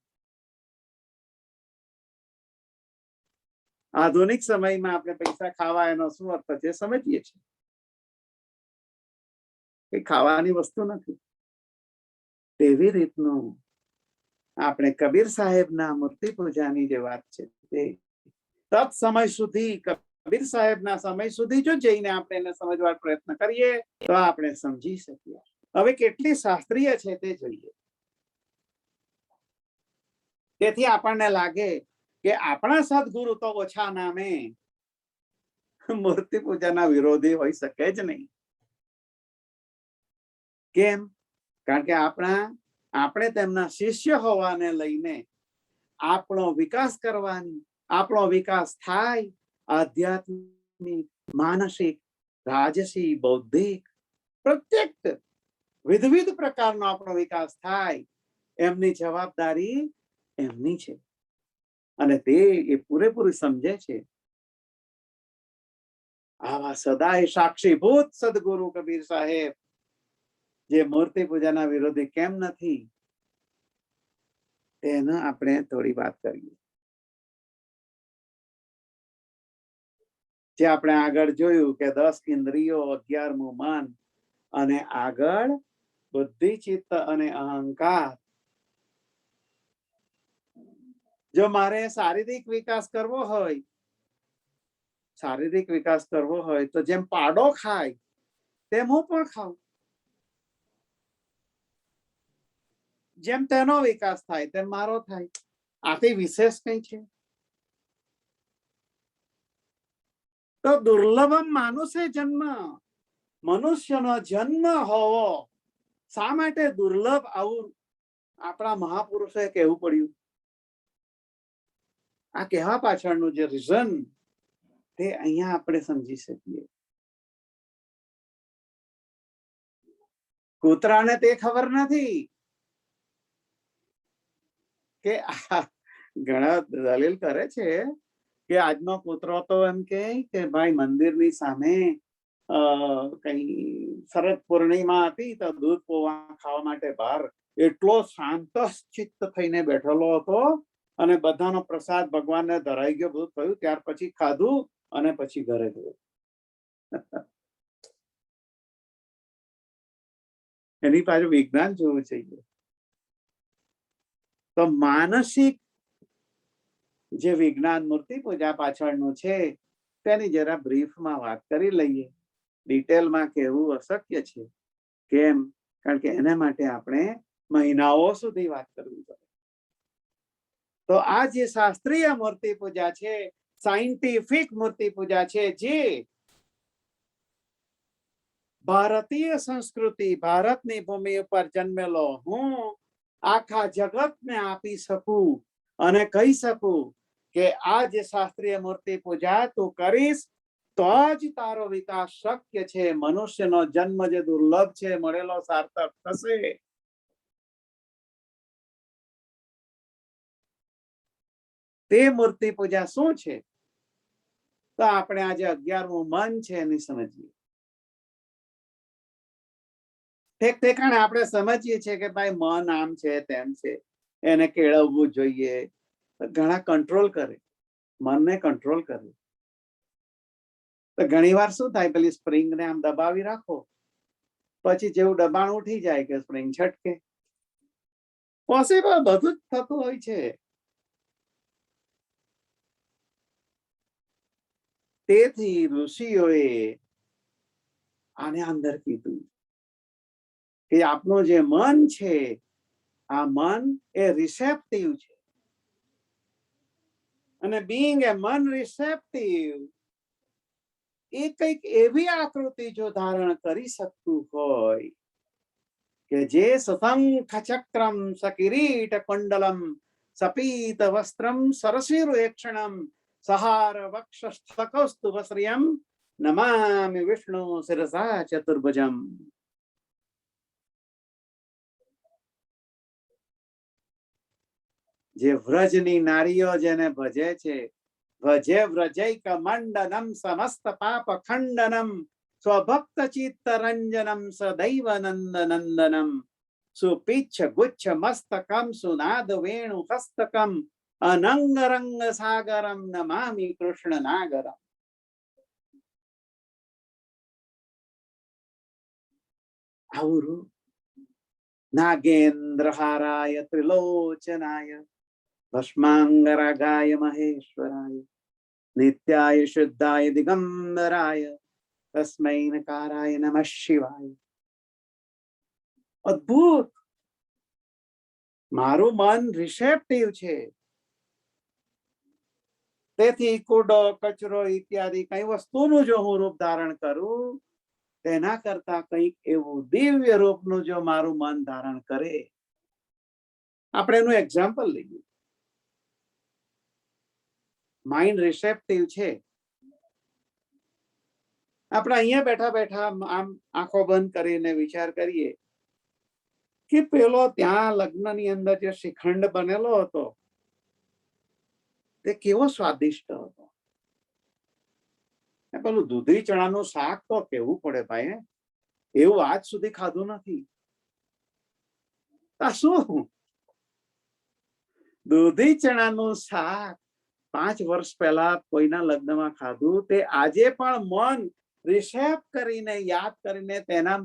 આધુનિક સમયમાં આપણે પૈસા ખાવા એનો શું અર્થ છે સમજીએ છીએ કે ખાવાની વસ્તુ નથી. તેવી રીતનું આપણે કબીર સાહેબના મૂર્તિ પૂજાની જે વાત છે તે તત સમય સુધી, કબીર સાહેબના સમય સુધી જો જઈને આપણે એને સમજવાનો પ્રયત્ન કરીએ તો આપણે સમજી શકીએ. હવે કેટલી શાસ્ત્રીય છે તે જોઈએ. તેથી આપણને લાગે કે આપણા સદગુરુ તો ઓછા નામે મૂર્તિ પૂજાના વિરોધી હોઈ શકે જ નહીં. કેમ? કારણ કે આપણે તેમના શિષ્ય હોવાને લઈને આપણો વિકાસ કરવાની, આપણો વિકાસ થાય આધ્યાત્મિક, માનસિક, રાજસી, બૌદ્ધિક, પ્રત્યેક વિવિધ પ્રકારનો આપણો વિકાસ થાય એમની જવાબદારી એમની છે અને તે એ પૂરેપૂરી સમજે છે. આવા સદાય સાક્ષીભૂત સદગુરુ કબીર સાહેબ જે મૂર્તિ પૂજાના વિરોધી કેમ નથી તેનો આપણે થોડી વાત કરીએ. જે આપણે આગળ જોયું કે 10 ઇન્દ્રિયો, 11મું મન અને આગળ બુદ્ધિ, ચિત્ત અને અહંકાર. જો મારે શારીરિક વિકાસ કરવો હોય તો જેમ પાડો ખાય તેમ હું પણ ખાઉં. જેમ તેનો વિકાસ થાય તેમ મારો થાય. આથી વિશેષ કઈ છે? તો દુર્લભમ માનુષે જન્મ, મનુષ્યનો જન્મ હોવો શા માટે દુર્લભ? આવું આપણા મહાપુરુષોએ કહેવું પડ્યું. આ કહેવા પાછળનું જે રીઝન તે અહીંયા આપણે સમજી શકીએ. કૂતરાને તે ખબર નથી કે ઘણા દલીલ કરે છે કે આજનો કૂતરો તો એમ કે ભાઈ મંદિરની સામે કઈ શરદ પૂર્ણિમા હતી તો દૂધ પૌવા ખાવા માટે બહાર એટલો શાંતચિત્ત થઈને બેઠેલો હતો અને બધાનો પ્રસાદ ભગવાનને ધરાઈ ગયો, બધું થયું, ત્યાર પછી ખાધું અને પછી ઘરે ગયો. એની પાછળ વિજ્ઞાન જોવું જોઈએ. તો માનસિક જે વિજ્ઞાન મૂર્તિ પૂજા પાછળનું છે તેની જરા બ્રીફમાં વાત કરી લઈએ. ડિટેલમાં કહેવું અશક્ય છે. કેમ? કારણ કે એના માટે આપણે મહિનાઓ સુધી વાત કરવી પડે. તો આ જે શાસ્ત્રીય મૂર્તિ પૂજા છે, સાયન્ટિફિક મૂર્તિ પૂજા છે, જે ભારતીય સંસ્કૃતિ, ભારતની ભૂમિ ઉપર જન્મેલો હું આખા જગતને આપી શકું અને કહી શકું કે આ જે શાસ્ત્રીય મૂર્તિ પૂજા તું કરીશ તો જ તારો વિકાસ શક્ય છે, મનુષ્યનો જન્મ જે દુર્લભ છે મળેલો સાર્થક થશે. તે મૂર્તિ પૂજા શું છે? તો આપણે આજે 11મું મન છે એની સમજીએ. ઠેકાણે આપણે સમજીએ છીએ કે ભાઈ મન આમ છે તેમ છે, એને કેળવવું જોઈએ. ઘણા કંટ્રોલ કરે, મનને કંટ્રોલ કરે. તો ઘણી વાર શું થાય, પેલી સ્પ્રિંગને આમ દબાવી રાખો, પછી જેવું દબાણ ઉઠી જાય કે સ્પ્રિંગ છટકે. પોસિબલ, બધું જ થતું હોય છે. તેથી ઋષિઓએ આને અંદર કીધું કે આપનું જે મન છે, આ મન એ રિસેપ્ટિવ છે. અને બીંગ એ મન રિસેપ્ટિવ, એ કઈક એવી આકૃતિ જો ધારણ કરી શકતું હોય કે જે સશંખ ચક્રમ સકિરીટ કુંડલમ સપીત વસ્ત્રમ સરસીરુક્ષણમ સહાર વક્ષસ્થકૌસ્તુભ શ્રિયમ નમામિ વિષ્ણુ શિરસા ચતુર્ભુજમ. જે વ્રજની નારીઓ જેને ભજે છે, ભજે વ્રજૈક મંડનમ સમસ્ત પાપ ખંડનમ સ્વભક્ત ચિત્ત રંજનમ સદૈવ નંદ નંદનમ સુપિચ્છ ગુચ્છ મસ્તકમ સુનાદ વેણુ હસ્તકમ અનંગ રંગ સાગરમ નમામિ કૃષ્ણ નાગરમ. આવું રૂપ નાગેન્દ્ર હારાય ત્રિલોચનાય ભસ્માંગરાગાય મહેશ્વરાય નિત્યાય શુદ્ધાય દિગંબરાય તસ્મૈ નકારાય નમઃ શિવાય. અદ્ભુત. મારું મન રિસેપ્ટિવ છે, તેથી કૂડો કચરો ઇત્યાદિ કઈ વસ્તુનું જો હું રૂપ ધારણ કરું તેના કરતા કંઈક એવું દિવ્ય રૂપનું જો મારું મન ધારણ કરે. આપણે એનું એક્ઝામ્પલ લઈએ. માઇન્ડ રિસેપ્ટિવ છે. આપણે અહીંયા બેઠા બેઠા આમ આંખો બંધ કરીને વિચાર કરીએ કે પેલો ત્યાં લગ્નની અંદર જે શ્રીખંડ બનેલો હતો તે કેવો સ્વાદિષ્ટ હતો. પેલું દૂધી ચણાનું શાક તો કેવું પડે ભાઈ, એવું આજ સુધી ખાધું નથી. શું દૂધી ચણાનું શાક 5 વર્ષ પહેલા કોઈના લગ્નમાં ખાધું, તે આજે પણ મન રિસેપ્ટ કરીને યાદ કરીને તેના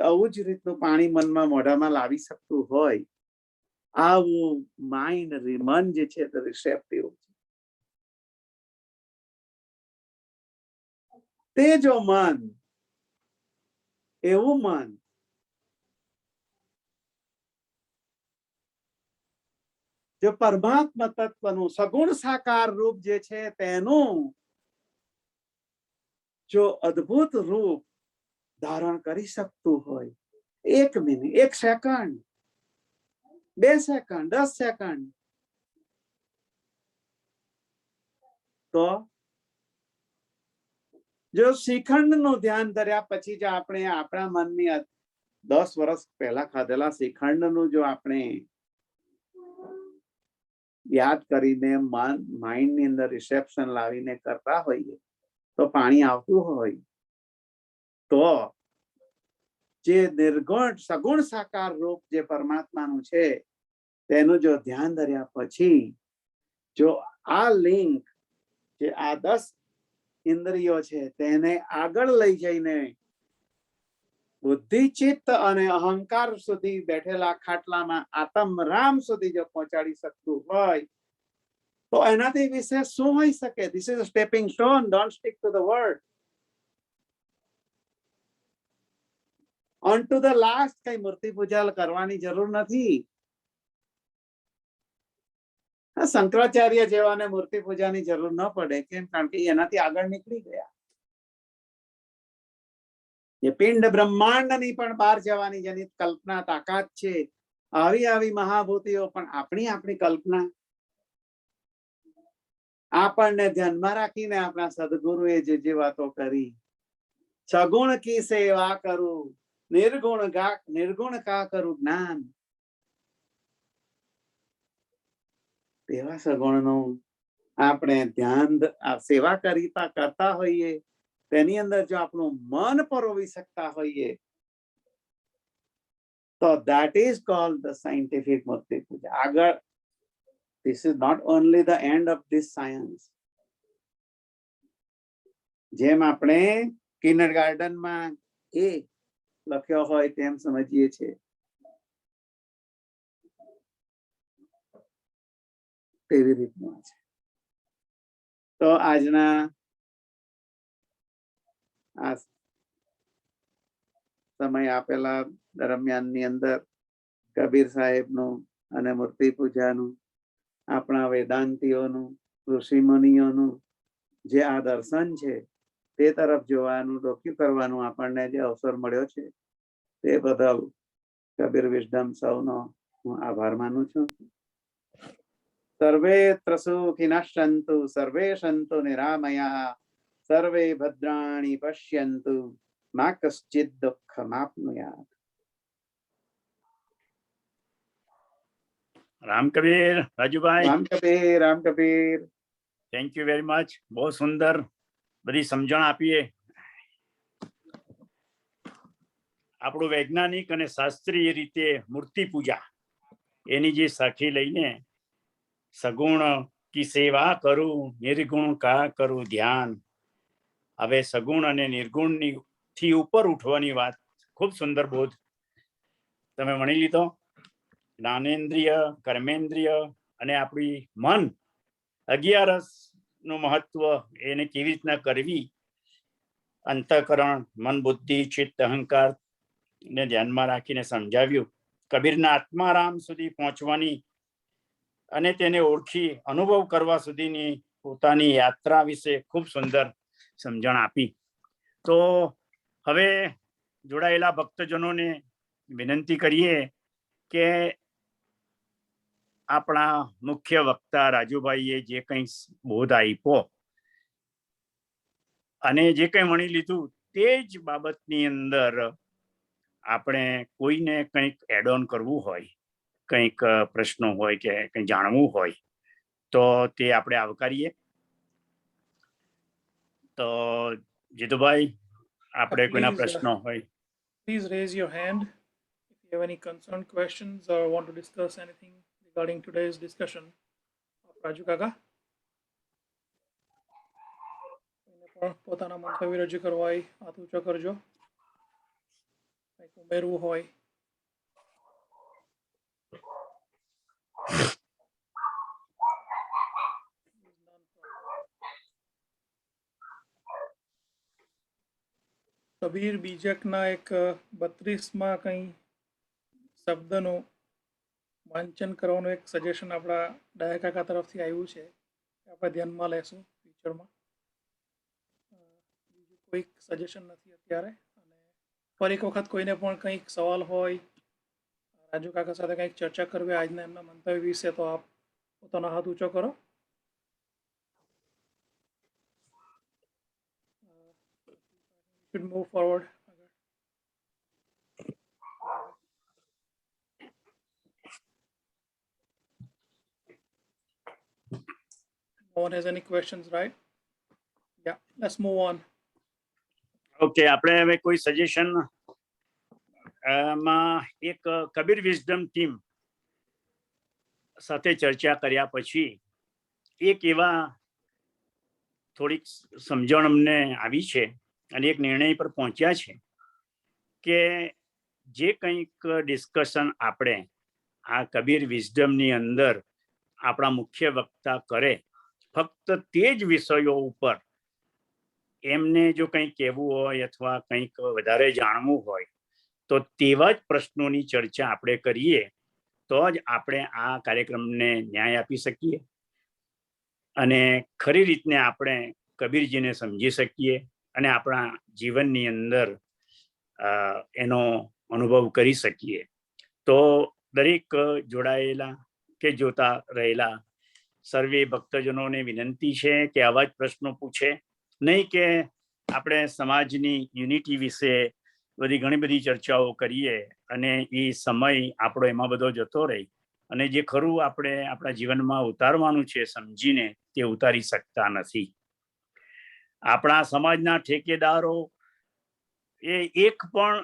આવું જ રીતનું પાણી મનમાં મોઢામાં લાવી શકતું હોય, આવું માઇન્ડ મન જે છે તે રિસેપ્ટિવ છે. તે જો મન, એવું મન જો પરમાત્મા તત્વનું સગુણ સાકાર રૂપ જે છે તેનું જો અદ્ભુત રૂપ ધારણ કરી શકતું હોય, 1 મિનિટ, 1 સેકન્ડ, 2 સેકન્ડ, 10 સેકન્ડ, તો જો શ્રીખંડ નું ધ્યાન ધર્યા પછી જો આપણે આપણા મનની 10 વર્ષ પહેલા ખાધેલા શ્રીખંડ નું જો આપણે યાદ કરીને માઇન્ડ ની અંદર રિસેપ્શન લાવીને કરતા હોઈએ તો પાણી આવતું હોય તો જે નિર્ગુણ સગુણ સાકાર રૂપ જે પરમાત્માનું છે તેનું જો ધ્યાન ધર્યા પછી જો આ લિંક જે આ 10 ઇન્દ્રિયો છે તેને આગળ લઈ જઈને બુદ્ધિ ચિત્ત અને અહંકાર સુધી બેઠેલા ખાટલામાં આત્મ રામ સુધી જો પહોંચાડી શકતું હોય તો એનાથી વિશેષ શું હોઈ શકે? This is a stepping stone. Don't stick to the word. On to the last કઈ મૂર્તિ પૂજા કરવાની જરૂર નથી. શંકરાચાર્ય જેવાને મૂર્તિ પૂજાની જરૂર ન પડે. કેમ? કારણ કે એનાથી આગળ નીકળી ગયા. એ પિંડ બ્રહ્માંડની પણ બહાર જવાની જેની કલ્પના તાકાત છે, આવી મહાભૂતિઓ પણ આપણી કલ્પના આપણને ધ્યાનમાં રાખીને આપણા સદગુરુએ જે વાતો કરી, સગુણ કી સેવા કરું, નિર્ગુણ કા કરું જ્ઞાન, તેવા સગુણનું આપણે ધ્યાન સેવા કરતા હોઈએ, તેની અંદર જો આપણું મન પરોવી શકતા હોઈએ તો that is called the scientific મૂર્તિ પૂજા. આગળ this is not only the end of this science. જેમ આપણે કિન્ડરગાર્ટનમાં એ લખ્યો હોય તેમ સમજીએ છીએ, તેવી રીતનું છે. તો આજના આ સમય આપેલા દરમિયાનની અંદર કબીર સાહેબનું અને મૂર્તિ પૂજાનું, આપણા વેદાંતિઓનું, ઋષિ મુનિઓનું જે આ દર્શન છે તે તરફ જોવાનું, ડોક્યુ કરવાનું આપણને જે અવસર મળ્યો છે તે બદલ કબીર વિઝડમ સૌનો હું આભાર માનું છું. સર્વે સુખિનઃ સંતુ, સર્વે સંતુ નિરામયા, સર્વે ભદ્રાણિ પશ્યન્તુ, મા કશ્ચિદ દુઃખમાપ્નુયાત. Ram Kabir. Rajubhai, Ram Kabir. Thank you very much. બહુ સુંદર બધી સમજણ આપીએ. આપણું વૈજ્ઞાનિક અને શાસ્ત્રીય રીતે મૂર્તિ પૂજા એની જે સાખી લઈને સગુણ કી સેવા કરું, નિર્ગુણ કા કરું ધ્યાન. હવે સગુણ અને નિર્ગુણની થી ઉપર ઉઠવાની વાત, ખૂબ સુંદર બોધ તમે વણી લીધો. જ્ઞાનેન્દ્રિય, કર્મેન્દ્રિય અને આપણી મન 11 નું મહત્વ, એને કેવી રીતના કરવી, અંતઃકરણ, મન, બુદ્ધિ, ચિત્ત, અહંકાર ને ધ્યાનમાં રાખીને સમજાવ્યું. કબીરના આત્મારામ સુધી પહોંચવાની અને તેને ઓળખી અનુભવ કરવા સુધીની પોતાની યાત્રા વિશે ખૂબ સુંદર સમજણ આપી. તો હવે જોડાયેલા ભક્તજનોને વિનંતી કરીએ કે આપણા મુખ્ય વક્તા રાજુભાઈએ જે કંઈ બોધ આપ્યો અને જે કંઈ વણી લીધું તે જ બાબતની અંદર આપણે કોઈને કંઈક એડ ઓન કરવું હોય, કંઈક પ્રશ્નો હોય કે કંઈ જાણવું હોય તો તે આપણે આવકારીએ. તો જીતુભાઈ, આપણે કોઈના પ્રશ્નો હોય, please raise your hand if you have any concerned questions or want to discuss anything regarding today's discussion of Raju Kaka. પોતાના મંતવ્ય રજૂ કરવા હોય હાથ ઊંચો કરજો. કંઈક ઉમેરવું હોય. કબીર બીજકના એક 32માં કંઈ શબ્દનું વાંચન કરવાનું એક સજેશન આપણા ડાયા કાકા તરફથી આવ્યું છે, આપણે ધ્યાનમાં લેશું ફ્યુચરમાં. બીજું કોઈક સજેશન નથી અત્યારે. અને ફરી એક વખત કોઈને પણ કંઈક સવાલ હોય, રાજુ કાકા સાથે કંઈક ચર્ચા કરવી આજના એમના મંતવ્ય વિશે, તો આપ પોતાનો હાથ ઊંચો કરો. should move forward. No one has any questions, right? Yeah, let's move on. Okay. આપણે હવે કોઈ સજેશન માં એક કબીર વિઝડમ ટીમ સાથે ચર્ચા કર્યા પછી એક એવા થોડીક સમજણ અમને આવી છે અને એક નિર્ણય પર પહોંચ્યા છે કે જે કંઈક ડિસ્કશન આપણે આ કબીર વિઝડમની અંદર આપણા મુખ્ય વક્તા કરે, ફક્ત તે જ વિષયો ઉપર એમને જો કંઈક કહેવું હોય અથવા કંઈક વધારે જાણવું હોય તો તેવા જ પ્રશ્નોની ચર્ચા આપણે કરીએ તો જ આપણે આ કાર્યક્રમને ન્યાય આપી શકીએ અને ખરી રીતને આપણે કબીરજીને સમજી શકીએ અને આપણા જીવનની અંદર એનો અનુભવ કરી શકીએ. તો દરેક જોડાયેલા કે જોતા રહેલા સર્વે ભક્તજનોને વિનંતી છે કે આવા જ પ્રશ્નો પૂછે, નહીં કે આપણે સમાજની યુનિટી વિશે ઘણી બધી ચર્ચાઓ કરીએ અને એ સમય આપણો એમાં બધો જતો રહે અને જે ખરું આપણે આપણા જીવનમાં ઉતારવાનું છે સમજીને તે ઉતારી શકતા નથી. આપણા સમાજના ઠેકેદારો એ એક પણ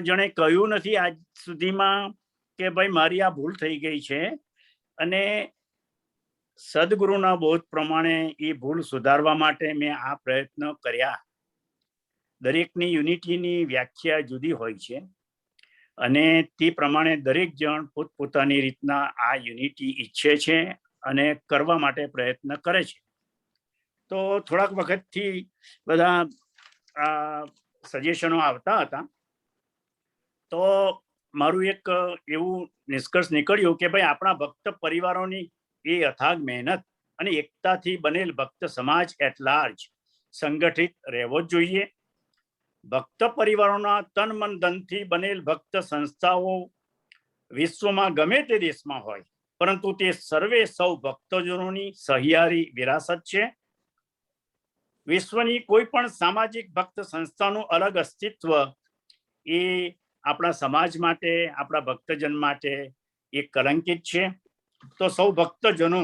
જણે કહ્યું નથી આજ સુધીમાં કે ભાઈ મારી આ ભૂલ થઈ ગઈ છે અને સદગુરુના બોધ પ્રમાણે એ ભૂલ સુધારવા માટે મેં આ પ્રયત્ન કર્યા. દરેકની યુનિટીની વ્યાખ્યા જુદી હોય છે અને તે પ્રમાણે દરેક જણ પોતપોતાની રીતના આ યુનિટી ઈચ્છે છે અને કરવા માટે પ્રયત્ન કરે છે. તો થોડાક વખતથી બધા સજેશનો આવતા હતા તો મારું એક એવું નિષ્કર્ષ નીકળ્યું કે ભાઈ આપણા ભક્ત પરિવારોની એ અથાગ મહેનત અને એકતાથી બનેલ ભક્ત સમાજ એટ લાર્જ સંગઠિત રહેવો જ જોઈએ. ભક્ત પરિવારોના તન મન ધનથી બનેલ ભક્ત સંસ્થાઓ વિશ્વમાં ગમે તે દેશમાં હોય પરંતુ તે સર્વે સૌ ભક્તજનોની સહિયારી વિરાસત છે. વિશ્વની કોઈ પણ સામાજિક ભક્ત સંસ્થાનું અલગ અસ્તિત્વ એ આપણા સમાજ માટે, આપણા ભક્તજન માટે એક કલંકિત છે. તો સૌ ભક્તજનો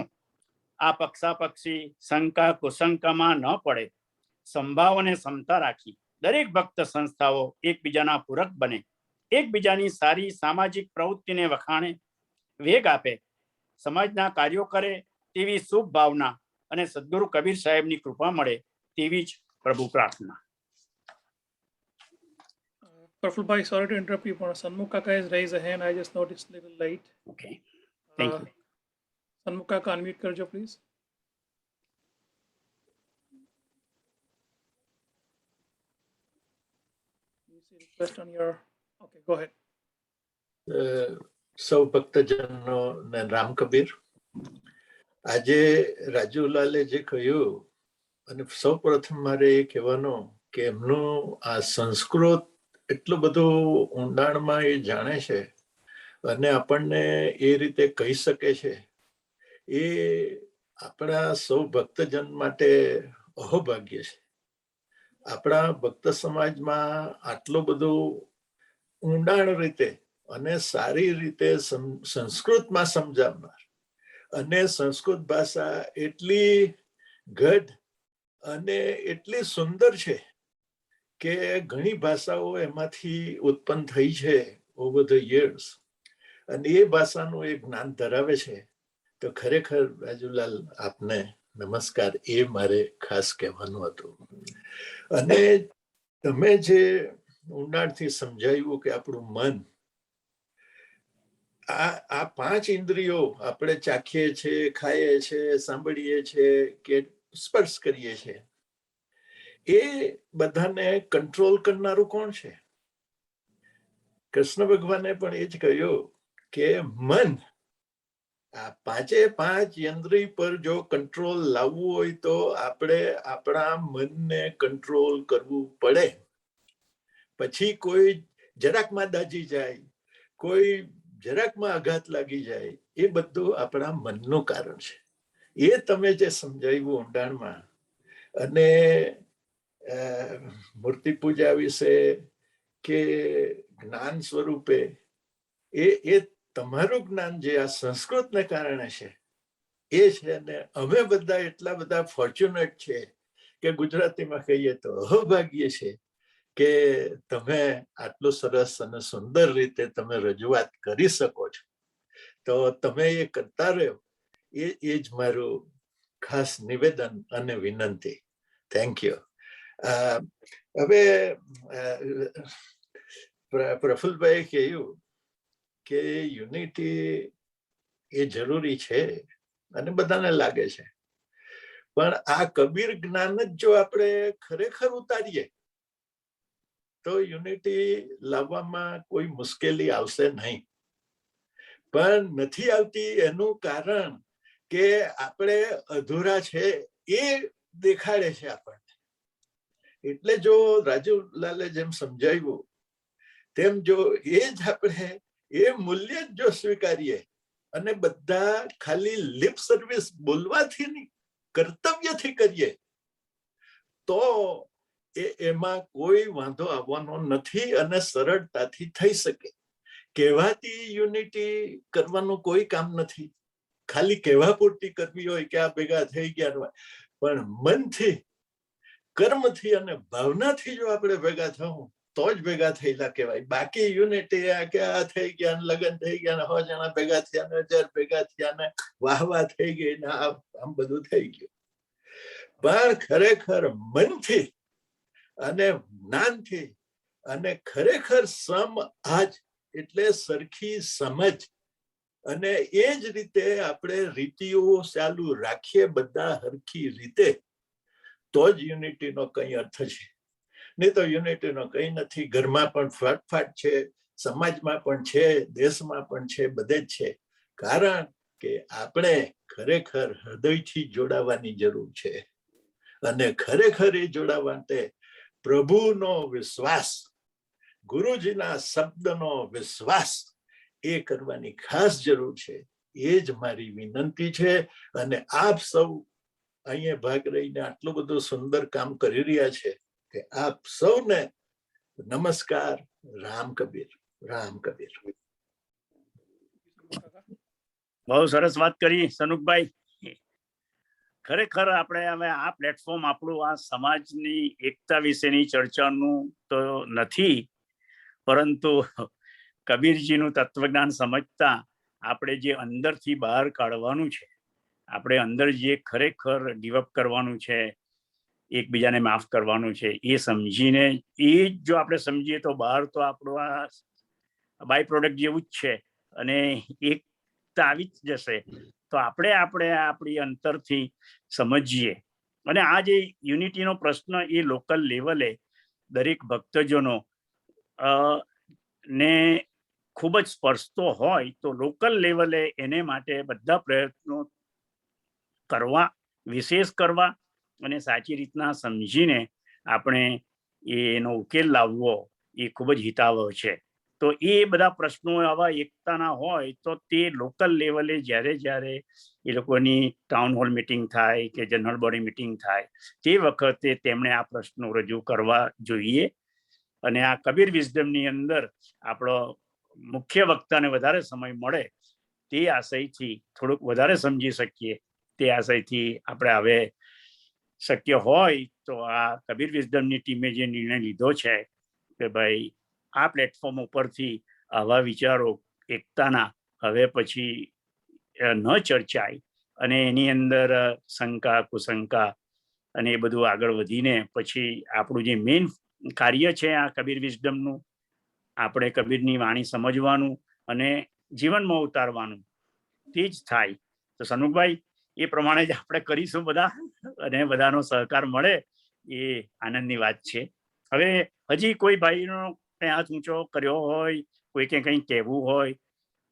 આ પક્ષાપક્ષી શંકા કુશંકામાં ન પડે, સંભાવ અને ક્ષમતા રાખી દરેક ભક્ત સંસ્થાઓ એકબીજાના પૂરક બને, એકબીજાની સારી સામાજિક પ્રવૃત્તિને વખાણે, વેગ આપે, સમાજના કાર્યો કરે તેવી શુભ ભાવના અને સદગુરુ કબીર સાહેબની કૃપા મળે તેવી જ પ્રભુ પ્રાર્થના. Prafulbhai, sorry to interrupt you, but Sanmukh Kaka has raised a hand. I just noticed a little late. Okay, thank you. Sanmukh Kaka, unmute karjo, please. You see request on your. Okay, go ahead. સૌ ભક્તજનો ને રામ કબીર, આજે રાજુલાલે જે કહ્યું અને સૌ પ્રથમ મારે એ કહેવાનું કે એમનું આ સંસ્કૃત એટલું બધું ઊંડાણમાં એ જાણે છે અને આપણને એ રીતે કહી શકે છે, એ આપણા સૌ ભક્તજન માટે અહોભાગ્ય છે. આપણા ભક્ત સમાજમાં આટલું બધું ઊંડાણ રીતે અને સારી રીતે સંસ્કૃતમાં સમજાવનાર અને સંસ્કૃત ભાષા એટલી ગઢ અને એટલી સુંદર છે કે ઘણી ભાષાઓ એમાંથી ઉત્પન્ન થઈ છે ઓવર ધ યર્સ અને એ ભાષાનું એક જ્ઞાન ધરાવે છે. તો ખરેખર રાજુલાલ આપને નમસ્કાર, એ મારે ખાસ કહેવાનું હતું. અને તમે જે ઊંડાણથી સમજાવ્યું કે આપણું મન, આ પાંચ ઇન્દ્રિયો આપણે ચાખીએ છીએ, ખાઈએ છીએ, સાંભળીએ છીએ કે સ્પર્શ કરીએ છીએ, એ બધાને કંટ્રોલ કરનારું કોણ છે? કૃષ્ણ ભગવાને પણ એ જ કહ્યું કે મન, આ પાંચે પાંચ ઇન્દ્રિય પર જો કંટ્રોલ લાવવું હોય તો આપણે આપણા મનને કંટ્રોલ કરવું પડે. પછી કોઈ જરાકમાં દાજી જાય, કોઈ જરાકમાં આઘાત લાગી જાય, એ બધું આપણા મનનું કારણ છે. એ તમે જે સમજાવ્યું ઊંડાણમાં, અને મૂર્તિ પૂજા વિશે કે જ્ઞાન સ્વરૂપે એ તમારું જ્ઞાન જે આ સંસ્કૃતને કારણે છે એ છે. ને અમે બધા એટલા બધા ફોર્ચ્યુનેટ છે કે ગુજરાતીમાં કહીએ તો અહોભાગ્ય છે કે તમે આટલું સરસ અને સુંદર રીતે તમે રજૂઆત કરી શકો છો. તો તમે એ કરતા રહ્યો, એ જ મારું ખાસ નિવેદન અને વિનંતી. Thank you. હવે પ્રફુલ્લભાઈ કહ્યું કે યુનિટી એ જરૂરી છે અને બધાને લાગે છે, પણ આ કબીર જ્ઞાન જ જો આપણે ખરેખર ઉતારીએ તો યુનિટી લાવવામાં કોઈ મુશ્કેલી આવશે નહીં. પણ નથી આવતી એનું કારણ કે આપણે અધૂરા છે એ દેખાડે છે આપણને. એટલે જો રાજુલાલે જેમ સમજાવ્યું તેમ જો એ જ આપણે એ મૂલ્ય જ જો સ્વીકારીએ અને બધા ખાલી લિપ સર્વિસ બોલવાથી નહીં, કર્તવ્યથી કરીએ તો એમાં કોઈ વાંધો આવવાનો નથી અને સરળતાથી થઈ શકે. કહેવાતી યુનિટી કરવાનું કોઈ કામ નથી. ખાલી કહેવા પૂરતી કરવી હોય કે આ ભેગા થઈ ગયા, પણ મનથી, કર્મથી અને ભાવનાથી જો આપણે ભેગા થવું તો જ ભેગા થયેલા કહેવાય. બાકી યુનિટી કે આ થઈ ગયા, લગ્ન થઈ ગયા, 100 જણા ભેગા થયા, 1000 ભેગા થયા, ને વાહવા થઈ ગઈ, ને આમ બધું થઈ ગયું. પણ ખરેખર મનથી અને જ્ઞાનથી અને ખરેખર સમ આજ એટલે સરખી સમજ અને એ જ રીતે આપણે રીતિઓ ચાલુ રાખીએ બધા હરખી રીતે તો જ યુનિટીનો કઈ અર્થ છે. નહીં તો યુનિટીનો કઈ નથી. ઘરમાં પણ ફાટફાટ છે, સમાજમાં પણ છે, દેશમાં પણ છે, બધે જ છે. કારણ કે આપણે ખરેખર હૃદયથી જોડાવાની જરૂર છે અને ખરેખર એ જોડાવા માટે પ્રભુનો વિશ્વાસ, ગુરુજીના શબ્દનો વિશ્વાસ એ કરવાની ખાસ જરૂર છે. એ જ મારી વિનંતી છે. અને આપ સૌ અહીંયા ભાગ રહીને આટલું બધું સુંદર કામ કરી રહ્યા છે કે આપ સૌને નમસ્કાર. રામ કબીર. રામ કબીર. બહુ સરસ વાત કરી સનુકભાઈ. ખરેખર આપણે હવે આ પ્લેટફોર્મ આપણું આ સમાજની એકતા વિશેની ચર્ચાનું તો નથી, પરંતુ કબીરજીનું તત્વજ્ઞાન સમજતા આપણે જે અંદરથી બહાર કાઢવાનું છે, આપણે અંદર જે ખરેખર ડિવેલપ કરવાનું છે, એકબીજાને માફ કરવાનું છે, એ સમજીને એ જો આપણે સમજીએ તો બહાર તો આપણું આ બાય પ્રોડક્ટ જેવું જ છે અને એકતા આવી જ જશે. તો આપણે આપણી અંતરથી સમજીએ અને આ જે યુનિટીનો પ્રશ્ન એ લોકલ લેવલે દરેક ભક્તજનો ને ખૂબ જ સ્પર્શતો હોય તો લોકલ લેવલે એને માટે બધા પ્રયત્નો કરવા, વિશેષ કરવા અને સાચી રીતના સમજીને આપણે એનો ઉકેલ લાવવો એ ખૂબ જ હિતાવહ છે. તો એ બધા પ્રશ્નો આવા એકતાના હોય તો તે લોકલ લેવલે જ્યારે એ લોકોની ટાઉન હોલ મિટિંગ થાય કે જનરલ બોડી મિટિંગ થાય તે વખતે તેમણે આ પ્રશ્નો રજૂ કરવા જોઈએ. અને આ કબીર વિઝડમની અંદર આપણો મુખ્ય વક્તાને વધારે સમય મળે તે આશયથી થોડુંક વધારે સમજી શકીએ તે આશયથી આપણે હવે શક્ય હોય તો આ કબીર વિઝડમની ટીમે જે નિર્ણય લીધો છે કે ભાઈ આ પ્લેટફોર્મ ઉપરથી આવા વિચારો એકતાના હવે પછી ન ચર્ચાય અને એની અંદર શંકા કુશંકા અને એ બધું આગળ વધીને પછી આપણું જે મેઇન કાર્ય છે આ કબીર વિઝડમનું, આપણે કબીરની વાણી સમજવાનું અને જીવનમાં ઉતારવાનું તે જ થાય. તો સનુકભાઈ એ પ્રમાણે જ આપણે કરીશું બધા અને બધાનો સહકાર મળે એ આનંદની વાત છે. હવે હજી કોઈ ભાઈનો કંઈ હાથ ઊંચો કર્યો હોય, કોઈ કે કંઈ કહેવું હોય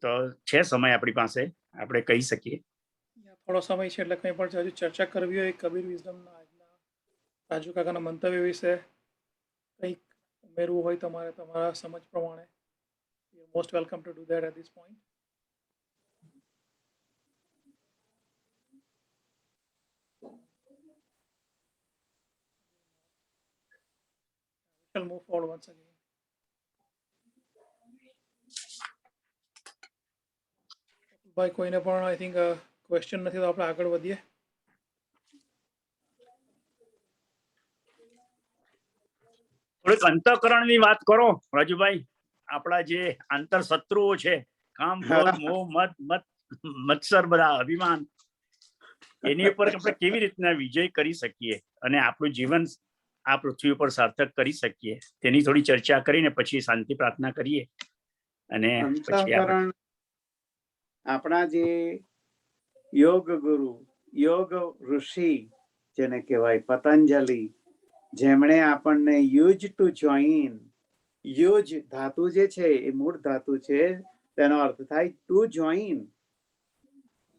તો છે સમય આપણી પાસે, આપણે કહી શકીએ. થોડો સમય છે એટલે કંઈ પણ હજુ ચર્ચા કરવી હોય કબીર વિઝડમના આજના રાજુ કાકાના મંતવ્ય વિશે કંઈક ઉમેરવું હોય તમારે તમારા સમજ પ્રમાણે, you are most welcome to do that at this point. Shall move forward once again. ભાઈ કોઈને પણ આઈ થિંક ક્વેશ્ચન નથી તો આપણે આગળ વધીએ. થોડીક અંતઃકરણની વાત કરો રાજુભાઈ. આપણા જે આંતર શત્રુઓ છે, કામ, ક્રોધ, મોહ, મત્સર, બધા અભિમાન, એની ઉપર આપણે કેવી રીતના વિજય કરી શકીએ અને આપણું જીવન આ પૃથ્વી ઉપર સાર્થક કરી શકીએ, તેની થોડી ચર્ચા કરીને પછી શાંતિ પ્રાર્થના કરીએ. અને પછી અંતઃકરણ આપણા જે યોગ ગુરુ, યોગ ઋષિ જેને કહેવાય પતંજલિ, જેમણે આપણને યુજ ટુ જોઈન, યુજ ધાતુ જે છે એ મૂળ ધાતુ છે, તેનો અર્થ થાય ટુ જોઈન,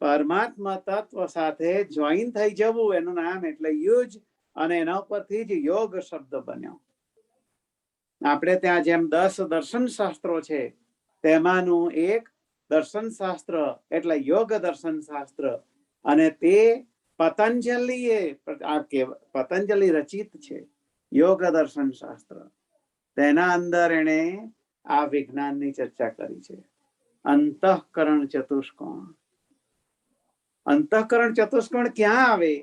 પરમાત્મા તત્વ સાથે જોઈન થઈ જવું, એનું નામ એટલે યુજ, અને એના ઉપરથી જ યોગ શબ્દ બન્યો. આપણે ત્યાં જેમ 10 દર્શન શાસ્ત્રો છે, તેમાંનું એક દર્શન શાસ્ત્ર એટલે યોગ દર્શન શાસ્ત્ર, અને તે પતંજલિ રચિત છે યોગ દર્શન શાસ્ત્ર. તેના અંદર એને આ વિજ્ઞાનની ચર્ચા કરી છે. અંતઃકરણ ચતુષ્કોણ. અંતઃકરણ ચતુષ્કોણ ક્યાં આવે?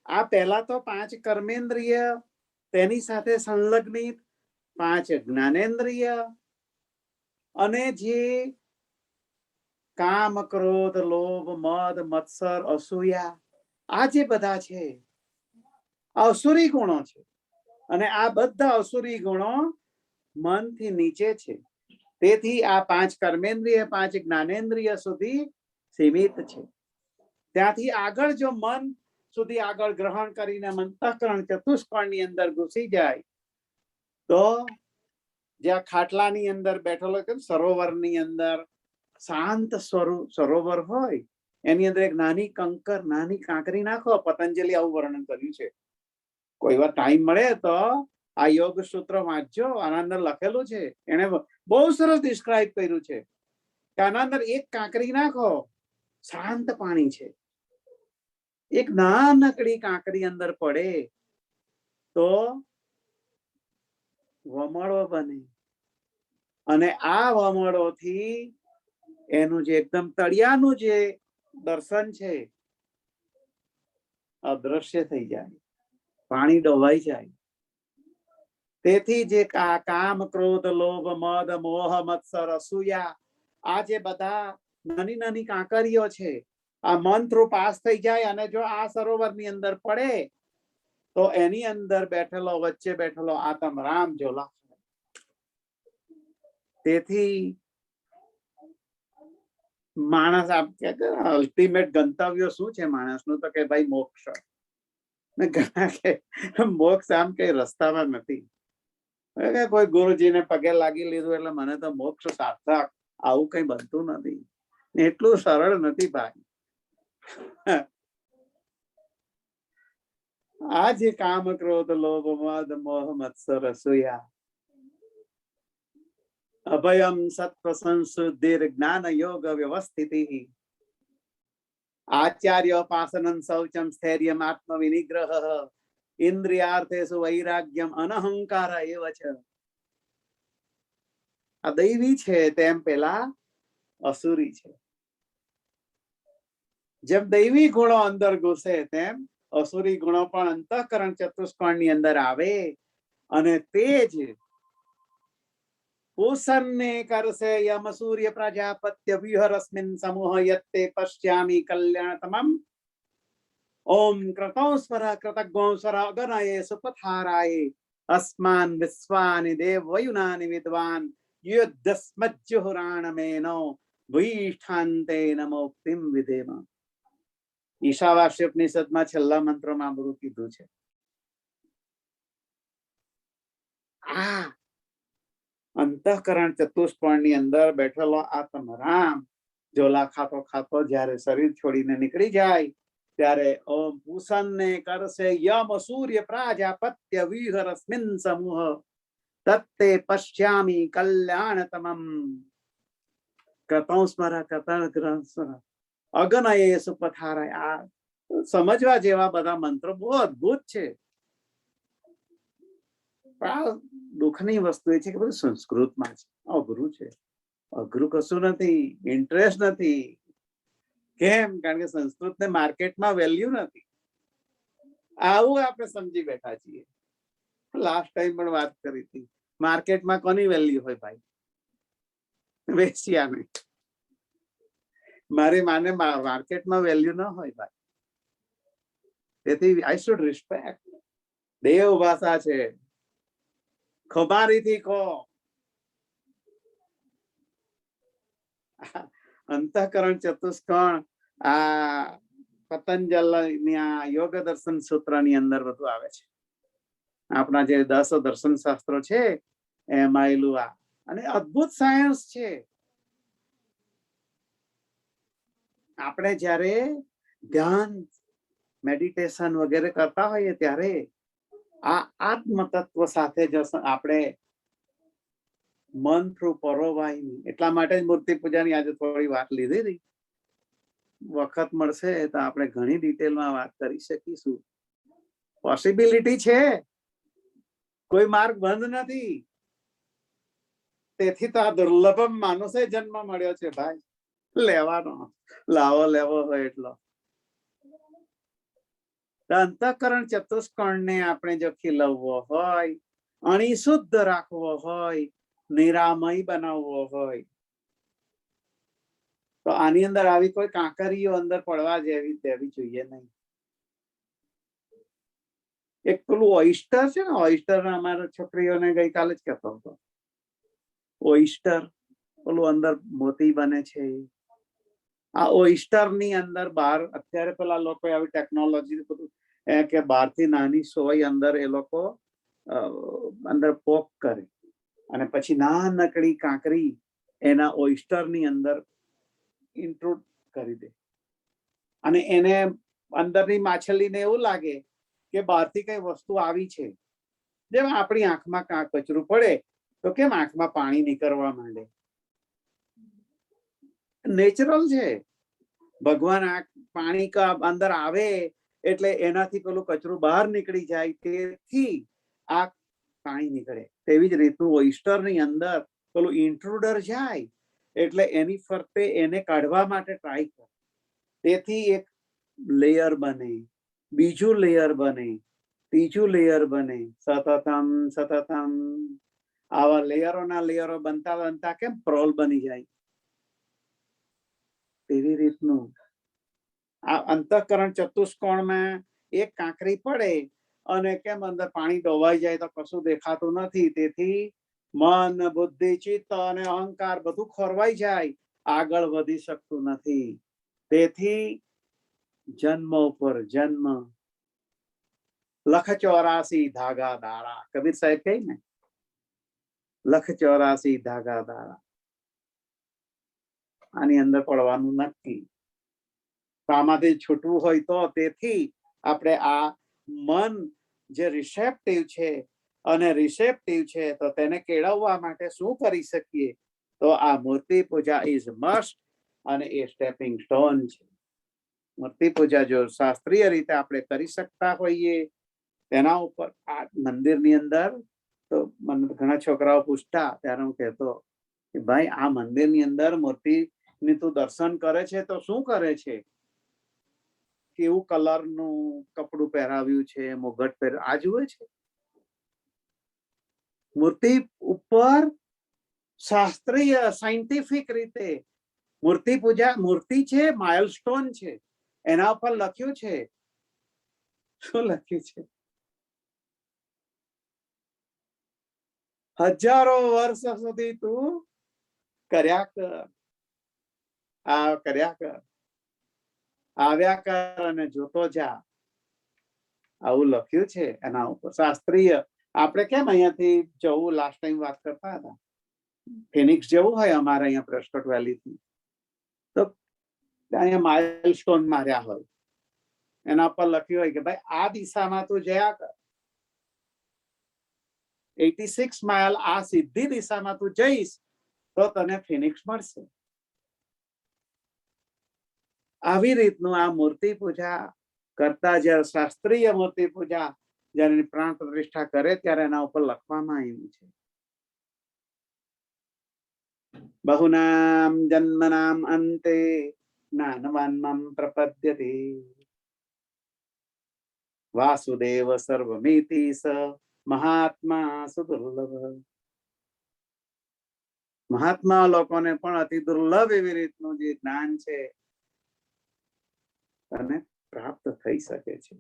આ પહેલા તો 5 કર્મેન્દ્રિય, તેની સાથે સંલગ્નિત 5 જ્ઞાનેન્દ્રિય, અને જે કામ, ક્રોધ, લોભ, મદ, મત્સર, અસૂયા, આ જે બધા છે અસુરી ગુણો છે, અને આ બધા અસુરી ગુણો મનથી નીચે છે. તેથી આ 5 કર્મેન્દ્રિય, 5 જ્ઞાનેન્દ્રિય સુધી સીમિત છે. ત્યાંથી આગળ જો મન સુધી આગળ ગ્રહણ કરીને અંતઃકરણ ચતુષ્કોણની અંદર ઘૂસી જાય તો જ્યાં ખાટલાની અંદર બેઠેલો કે સરોવરની અંદર શાંત સરોવર હોય, એની અંદર એક નાની કંકર, નાની કાંકરી નાખો. પતંજલિ આવું વર્ણન કર્યું છે. કોઈ વાર ટાઈમ મળે તો આ યોગ સૂત્ર વાંચજો, આના અંદર લખેલું છે. એને બહુ સરસ ડિસ્ક્રાઇબ કર્યું છે કે આના અંદર એક કાંકરી નાખો, શાંત પાણી છે, એક નાનકડી કાંકરી અંદર પડે તો વમળો બને, અને આ વમળો થી એનું જે એકદમ તળિયાનું જે દર્શન છે અદ્રશ્ય થઈ જાય, પાણી ડોવાઈ જાય. તેથી જે કામ, ક્રોધ, લોભ, મદ, મોહ, મત્સર, અસૂયા, આ જે બધા નાની નાની કાંકરીઓ છે, આ મન થ્રુ પાસ થઈ જાય, અને જો આ સરોવરની અંદર પડે તો એની અંદર બેઠેલો, વચ્ચે બેઠેલો આત્મ રામ જોલા. તેથી માણસ અલ્ટિમેટ ગંતવ્ય શું છે માણસનું? તો કે ભાઈ મોક્ષ. મોક્ષ આમ કઈ રસ્તામાં નથી. કોઈ ગુરુજીને પગે લાગી લીધું એટલે મને તો મોક્ષ સાર્થક, આવું કઈ બનતું નથી. એટલું સરળ નથી ભાઈ. આ જે કામ, ક્રોધ, લોભ, મદ, મોહ, મત્સર, અસૂયા, અભયમ સત્વ સંશુદ્ધિર જ્ઞાન યોગ વ્યવસ્થિતિ, આચાર્યોપાસનં શૌચમ સ્થૈર્યમ આત્મ વિનિગ્રહ, ઇન્દ્રિયાર્થેષુ વૈરાગ્યમ અનહંકાર એવ ચ. આ દૈવી છે તેમ પેલા અસુરી છે. જેમ દૈવી ગુણો અંદર ઘૂસે તેમ અસુરી ગુણો પણ અંતઃકરણ ચતુષ્કોણની અંદર આવે, અને તે જ પૂષણને કરશે યમ સૂર્ય પ્રજાપત્ય વિહરસ્મિન સમૂહ યત્તે પશ્યામિ કલ્યાણતમમ. ઓમ ક્રતૌસ્વર કૃતજ્ઞોસ્વર અગનયે સુપથારાય અસ્માન વિશ્વાનિ દેવ વયુનાનિ વિદ્વાન યુદ્ધસ્મજ્જુહુરાણમેનો ભૂષ્ઠાંતે નમોક્તિમ વિધેમ. ઈશાવાસ્ય ઉપનિષદમાં છેલ્લા મંત્રમાં બધું કીધું છે. આ અંતઃકરણ ચતુષ્કોણની અંદર બેઠેલો આત્મ રામ જોલા ખાતો ખાતો જયારે શરીર છોડીને નીકળી જાય ત્યારે ઓમ પૂષણને કરશે યમ સૂર્ય પ્રાજાપત્ય વિહરસ્મિન સમૂહ તત્તે પશ્યામિ કલ્યાણતમમ. કૃતૌસ્મર કૃતજ્ઞોસ્વર અગનયે સુપથારાય. આ સમજવા જેવા બધા મંત્રો બહુ અદભુત છે. દુઃખની વસ્તુ એ છે કે બધું સંસ્કૃતમાં છે. અઘરું છે. અઘરું કશું નથી, ઇન્ટરેસ્ટ નથી. કેમ? કારણ કે સંસ્કૃતને માર્કેટમાં વેલ્યુ નથી. આવું આપણે સમજી બેઠા છીએ. લાસ્ટ ટાઈમ પણ વાત કરી હતી, માર્કેટમાં કોની વેલ્યુ હોય ભાઈ? વેશ્યાને. મારી માને માર્કેટમાં વેલ્યુ ન હોય ભાઈ. તેથી આઈ શુડ રિસ્પેક્ટ. દેવ ભાષા છે, ખબારીથી કહો. અંતઃકરણ ચતુષ્કોણ આ પતંજલિની આ યોગ દર્શન સૂત્રની અંદર બધું આવે છે. આપણા જે 10 દર્શન શાસ્ત્રો છે એમાં એલું આ અને અદ્ભુત સાયન્સ છે. આપણે જ્યારે ધ્યાન મેડિટેશન વગેરે કરતા હોઈએ ત્યારે આ આત્મ તત્વ સાથે જો આપણે મન થ્રુ પરોવાય નહીં. એટલા માટે જ મૂર્તિ પૂજાની આજે થોડી વાત લીધી હતી. વખત મળશે તો આપણે ઘણી ડિટેલમાં વાત કરી શકીશું. પોસિબિલિટી છે, કોઈ માર્ગ બંધ નથી. તેથી તો આ દુર્લભમ માનુષે જન્મ મળ્યો છે ભાઈ, લેવાનો લાવો લેવો હોય એટલો. અંતઃકરણ ચતુષ્કોણને આપણે જો ખીલવવો હોય, અણી શુદ્ધ રાખવો હોય, નિરામય બનાવવો હોય તો આની અંદર આવી કોઈ કાંકરીઓ અંદર પડવા જેવી દેવી જોઈએ નહીં. એક પેલું ઓઇસ્ટર છે ને, ઓઇસ્ટર અમારા છોકરીઓને ગઈકાલે જ કહેતો હતો. ઓઇસ્ટર પેલું અંદર મોતી બને છે. આ ઓઇસ્ટર ની અંદર બહાર અત્યારે પેલા લોકો આવી ટેકનોલોજી બધું કે બહારથી નાની સોય અંદર એ લોકો અંદર પોક કરે અને પછી નાનકડી કાંકરી એના ઓઇસ્ટર ની અંદર ઇન્ટ્રુડ કરી દે અને એને અંદરની માછલીને એવું લાગે કે બહારથી કઈ વસ્તુ આવી છે. જેમ આપણી આંખમાં કચરું પડે તો કેમ આંખમાં પાણી નીકળવા માંડે? નેચરલ છે. ભગવાન પાણી અંદર આવે એટલે એનાથી પેલું કચરું બહાર નીકળી જાય, તેથી આ પાણી નીકળે. તેવી જ રીતનું ઓઇસ્ટર ની અંદર પેલું ઇન્ટ્રુડર જાય એટલે એની ફરતે એને કાઢવા માટે ટ્રાય કરે. તેથી એક લેયર બને, બીજું લેયર બને, ત્રીજું લેયર બને, સતતમ સતતમ. આવા લેયરોના લેયરો બનતા બનતા કેમ પ્રોલ બની જાય, એવી રીતનું આ અંતઃકરણ ચતુષ્કોણમાં એક કાંકરી પડે અને કેમ અંદર પાણી ડોવાઈ જાય તો કશું દેખાતું નથી. તેથી મન, બુદ્ધિ, ચિત્ત અને અહંકાર બધું ખોરવાઈ જાય, આગળ વધી શકતું નથી. તેથી જન્મ ઉપર જન્મ, લખ 84 ધાગા દાડા. કબીર સાહેબ કહે ને, લખ 84 ધાગા દાડા. આની અંદર પડવાનું નક્કી. આમાંથી છૂટવું હોય તો તેથી આપણે આ મન જે રિસેપ્ટિવ છે અને રિસેપ્ટિવ છે તો તેને કેળવવા માટે શું કરી શકીએ? તો આ મૂર્તિ પૂજા ઇઝ મસ્ટ અને એ સ્ટેપિંગ સ્ટોન છે. મૂર્તિ પૂજા જો શાસ્ત્રીય રીતે આપણે કરી શકતા હોઈએ તેના ઉપર આ મંદિરની અંદર તો મને ઘણા છોકરાઓ પૂછતા ત્યારે હું કહેતો કે ભાઈ આ મંદિરની અંદર મૂર્તિની તું દર્શન કરે છે તો શું કરે છે? કેવું કલરનું કપડું પહેરાવ્યું છે, મુગટ પહેર, આ જુએ છે. મૂર્તિ ઉપર શાસ્ત્રીય સાયન્ટિફિક રીતે મૂર્તિ પૂજા, મૂર્તિ છે, માઇલસ્ટોન છે, એના ઉપર લખ્યું છે. શું લખ્યું છે? હજારો વર્ષ સુધી તું કર્યા કર, આ કર્યા કર, આવ્યા કર અને જોતો જા, આવું લખ્યું છે એના ઉપર. શાસ્ત્રીય આપણે કેમ અહીંયાથી જવું, લાસ્ટ ટાઈમ વાત કરતા હતા, ફિનિક્સ જવું હોય અમારે અહીંયા પ્રેસ્કોટ વેલી થી તો અહીંયા માઇલસ્ટોન માર્યા હોય, એના પર લખ્યું હોય કે ભાઈ આ દિશામાં તું જયા કર, 86 માઇલ આ સીધી દિશામાં તું જઈશ તો તને ફિનિક્સ મળશે. આવી રીતનું આ મૂર્તિ પૂજા કરતા જ્યારે શાસ્ત્રીય મૂર્તિ પૂજા જ્યારે પ્રાણ પ્રતિષ્ઠા કરે ત્યારે એના ઉપર લખવામાં આવ્યું છે, બહુનામ જન્મનામ અંતે જ્ઞાનવાન્મમ પ્રપદ્યતે વાસુદેવ સર્વમિતિ સ મહાત્મા સુદુર્લભ. મહાત્મા લોકોને પણ અતિ દુર્લભ એવી રીતનું જે જ્ઞાન છે તને પ્રાપ્ત થઈ શકે છે.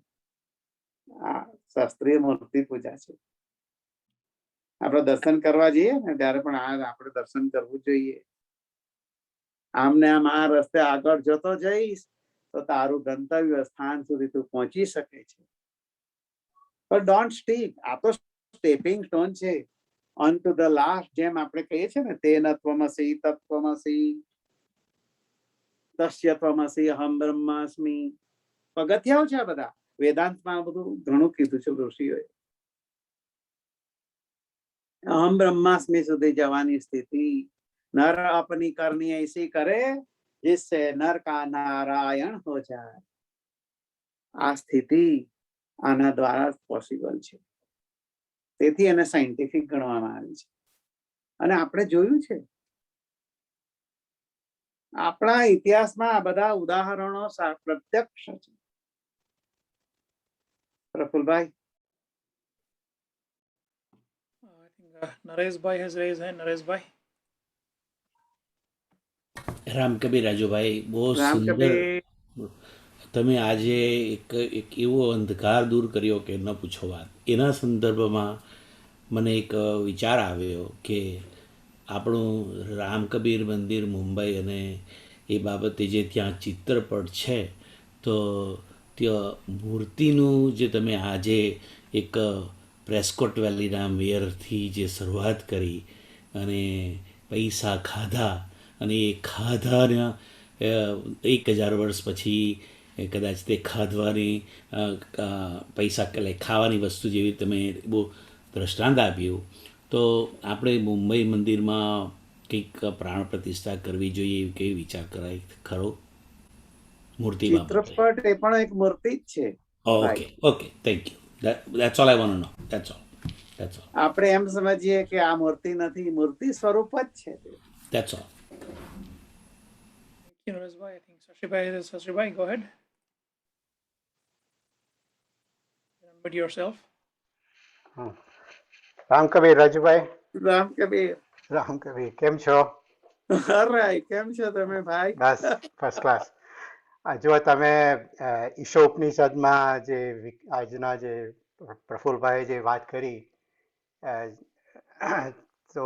આ શાસ્ત્રીય મૂર્તિ પૂજા છે. આપણે દર્શન કરવા જઈએ ને ત્યારે પણ આપણે દર્શન કરવું જોઈએ. આમને આમ આ રસ્તે આગળ જતો જઈશ તો તારું ગંતવ્ય સ્થાન સુધી તું પહોંચી શકે છે. પણ ડોન્ટ સ્ટીક. આ તો સ્ટેપિંગ સ્ટોન છે ઓન ટુ ધ લાસ્ટ. જેમ આપણે કહીએ છીએ ને, તેન ત્વમસી તત્વમસી તસ્ય ત્વમસી અહમ બ્રહ્માસ્મિ. પગથિયાઓ છે આ બધા. વેદાંતમાં બધું ઘણું કીધું છે ઋષિઓએ. અહમ બ્રહ્માસ્મિ સુધી જવાની સ્થિતિ. नर अपनी करनी ऐसी करे जिससे नर का नारायण हो जाए. આ સ્થિતિ આના દ્વારા પોસિબલ છે. તેથી એને સાયન્ટિફિક ગણવામાં આવી છે. અને આપણે જોયું છે આપણા ઇતિહાસમાં આ બધા ઉદાહરણો પ્રત્યક્ષ છે. Prafulbhai. I think Naresh has raised hand. Naresh. Ram Kabir Rajubhai, બહુ રામ સુંદર. કબીર. તમે આજે એક એવો અંધકાર દૂર કર્યો કે ન પૂછો વાત. એના સંદર્ભમાં મને એક વિચાર આવ્યો કે આપણું રામ કબીર મંદિર મુંબઈ અને એ બાબતે જે ત્યાં ચિત્રપટ છે, તો ત્યાં મૂર્તિનું જે તમે આજે એક પ્રેસ્કોટ વેલીના મેયરથી જે શરૂઆત કરી અને પૈસા ખાધા, અને એ ખાધાના 1000 વર્ષ પછી કદાચ તે ખાધવાની પૈસા ખાવાની વસ્તુ જેવી તમે બહુ દ્રષ્ટાંત આપ્યું. તો આપણે મુંબઈ મંદિરમાં કંઈક પ્રાણ પ્રતિષ્ઠા કરવી જોઈએ એવી કેવી વિચાર કરાય ખરો? મૂર્તિ ચિત્રપટ એ પણ એક મૂર્તિ જ છે. Okay thank you. That's all I want to know. That's all. આપણે એમ સમજીએ કે આ મૂર્તિ નથી, મૂર્તિ સ્વરૂપ જ છે. That's all. Thank you, Naresh. I think Sashibhai, go ahead. Unmute yourself. Ram Kabir Rajubhai. Ram Kabir. Ram Kabir, કેમ છો? રાઈટ. કેમ છો તમે ભાઈ? બસ ફર્સ્ટ ક્લાસ. જો તમે ઈશો ઉપનિષદમાં જે આજના જે પ્રફુલભાઈ જે વાત કરી, તો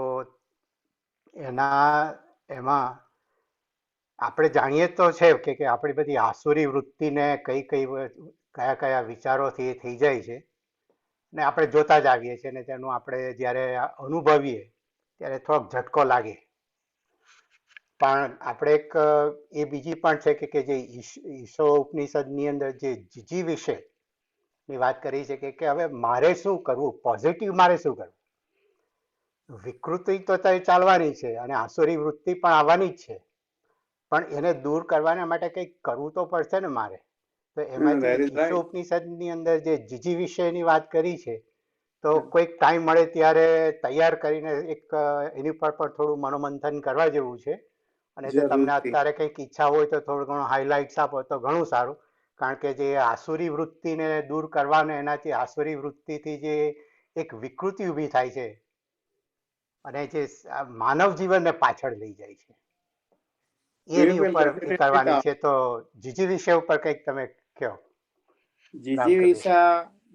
એમાં આપણે જાણીએ તો છે કે આપણી બધી આસુરી વૃત્તિને કયા વિચારોથી થઈ જાય છે, ને આપણે જોતા જ આવીએ છીએ, ને તેનું આપણે જ્યારે અનુભવીએ ત્યારે થોડોક ઝટકો લાગે. પણ આપણે એક એ બીજી પણ છે કે જે ઈશો ઉપનિષદની અંદર જે જીજી વિશેની વાત કરી છે કે હવે મારે શું કરવું, પોઝિટિવ મારે શું કરવું. વિકૃતિ તો ચાલવાની છે અને આસુરી વૃત્તિ પણ આવવાની જ છે, પણ એને દૂર કરવાના માટે કંઈક કરવું તો પડશે ને મારે. તો એમાં જે ઈશો ઉપનિષદની અંદર જે જીજી વિષયની વાત કરી છે, તો કોઈક ટાઈમ મળે ત્યારે તૈયાર કરીને એક એની પર પણ થોડું મનોમંથન કરવા જેવું છે. અને જો તમને અત્યારે કંઈક ઈચ્છા હોય તો થોડું ઘણું હાઇલાઇટ્સ આપો તો ઘણું સારું. કારણ કે જે આસુરી વૃત્તિને દૂર કરવાને એનાથી આસુરી વૃત્તિથી જે એક વિકૃતિ ઊભી થાય છે અને જે માનવ જીવનને પાછળ લઈ જાય છે, એની ઉપર કરવાની છે. તો જીજી વિષય ઉપર કંઈક તમે કહો.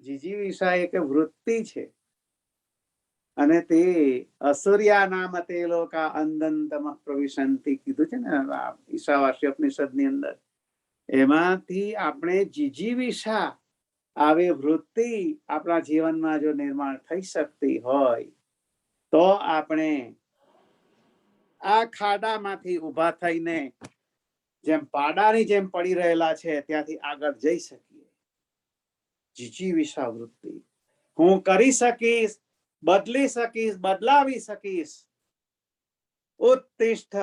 જીજી વિષા એક વૃત્તિ છે અને તે અસુર્યા નામ તે લોકા અંદંતમ પ્રવિશંતિ કીધું છે ને ઈશાવાસ્ય ઉપનિષદની અંદર. એમાંથી આપણે જીજી વિષા આવી વૃત્તિ આપણા જીવનમાં જો નિર્માણ થઈ શકતી હોય તો આપણે આ ખાડામાંથી ઉભા થઈને જેમ પાડાની જેમ પડી રહેલા છે ત્યાંથી આગળ જઈ શકીએ. જીજી વિષા વૃત્તિ. હું કરી શકીશ, બદલી શકીશ, બદલાવી શકીશ. ઉત્તિષ્ઠ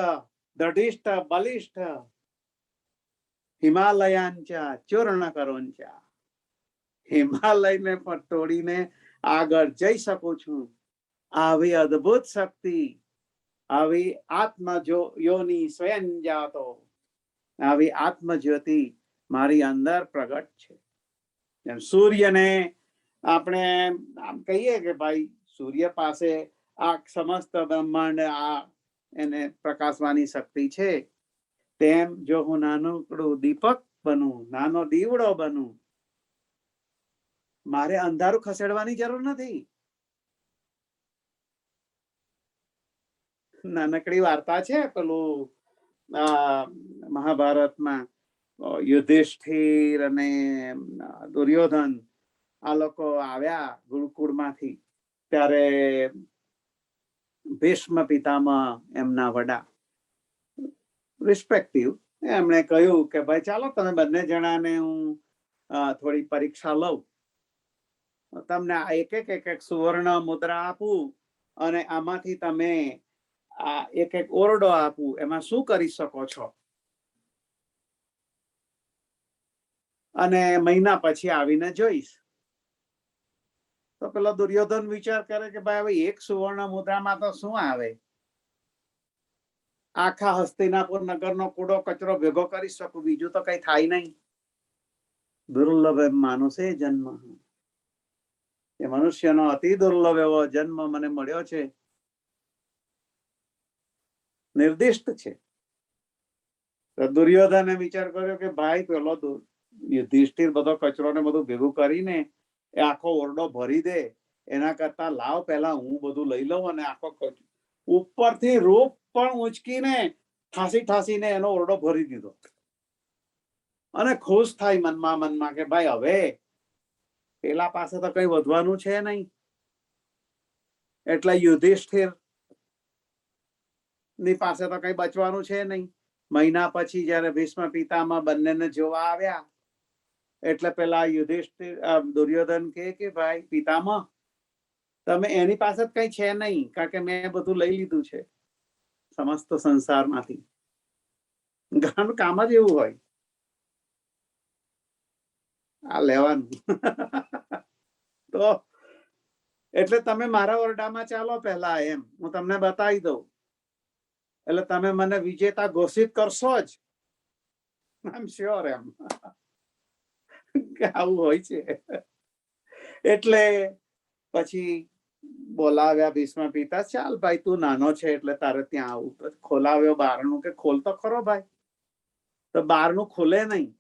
દઢિષ્ઠ બલિષ્ઠ હિમાલયાંચા ચૂર્ણ કરોંચા. હિમાલયને પણ તોડીને આગળ જઈ શકું છું. આવી અદ્ભુત શક્તિ, આવી યોની સ્વયં જાતો, આવી આત્મજ્યોતિ મારી અંદર પ્રગટ છે. જેમ સૂર્યને આપણે આમ કહીએ કે ભાઈ સૂર્ય પાસે આ સમસ્ત બ્રહ્માંડ આ એને પ્રકાશવાની શક્તિ છે, તેમ જો હું નાનકડું દીપક બનું, નાનો દીવડો બનું, મારે અંધારું ખસેડવાની જરૂર નથી. નાનકડી વાર્તા છે પેલું મહાભારતમાં યુધિષ્ઠિર અને દુર્યોધન આ લોકો આવ્યા ગુરુકુળમાંથી, ત્યારે ભીષ્મ પિતામહ એમના વડા રિસ્પેક્ટિવ એમણે કહ્યું કે ભાઈ ચાલો તમે બંને જણાને હું થોડી પરીક્ષા લઉં, તમને એક એક સુવર્ણ મુદ્રા આપું અને આમાંથી તમે આ એક ઓરડો આપું, એમાં શું કરી શકો છો, અને મહિના પછી આવીને જોઈશ. તો પેલો દુર્યોધન વિચાર કરે કે ભાઈ હવે એક સુવર્ણ મુદ્રામાં તો શું આવે, આખા હસ્તિનાપુર નગરનો કૂડો કચરો ભેગો કરી શકું, બીજું તો કઈ થાય નહીં. દુર્લભ એમ માનુષે જન્મ, એ મનુષ્યનો અતિ દુર્લભ એવો જન્મ મને મળ્યો છે, નિર્દિષ્ટ છે. તો દુર્યોધને વિચાર કર્યો કે ભાઈ પેલો યુધિષ્ઠિર બધો કચરો ને બધું ભેગું કરીને એ આખો ઓરડો ભરી દે, એના કરતા લાવ પેલા હું બધું લઈ લઉં અને આખો ઉપરથી રૂપ પણ ઉંચકીને ઠાસીને એનો ઓરડો ભરી દીધો, અને ખુશ થાય મનમાં કે ભાઈ હવે પેલા પાસે તો કઈ વધવાનું છે નહીં. એટલે યુધિષ્ઠિર ની પાસે તો કઈ બચવાનું છે નહીં. મહિના પછી જયારે ભીષ્મ પિતામહ બંનેને જોવા આવ્યા, એટલે પેલા યુધિષ્ઠિર દુર્યોધન કે ભાઈ પિતામહ તમે એની પાસે કઈ છે નહીં, કારણ કે મેં બધું લઈ લીધું છે સમસ્ત સંસારમાંથી. કામ જ એવું હોય આ લેવાનું. તો એટલે તમે મારા ઓરડામાં ચાલો પહેલા, એમ હું તમને બતાવી દઉં, એટલે તમે મને વિજેતા ઘોષિત કરશો જ. આઈ એમ શ્યોર એમ આવું હોય છે. એટલે પછી બોલાવ્યા ભીષ્મ પિતા, ચાલ ભાઈ તું નાનો છે એટલે તારે ત્યાં આવું. તો ખોલાવ્યો બારણું, કે ખોલ તો ખરો ભાઈ. તો બારણું ખોલે નહીં,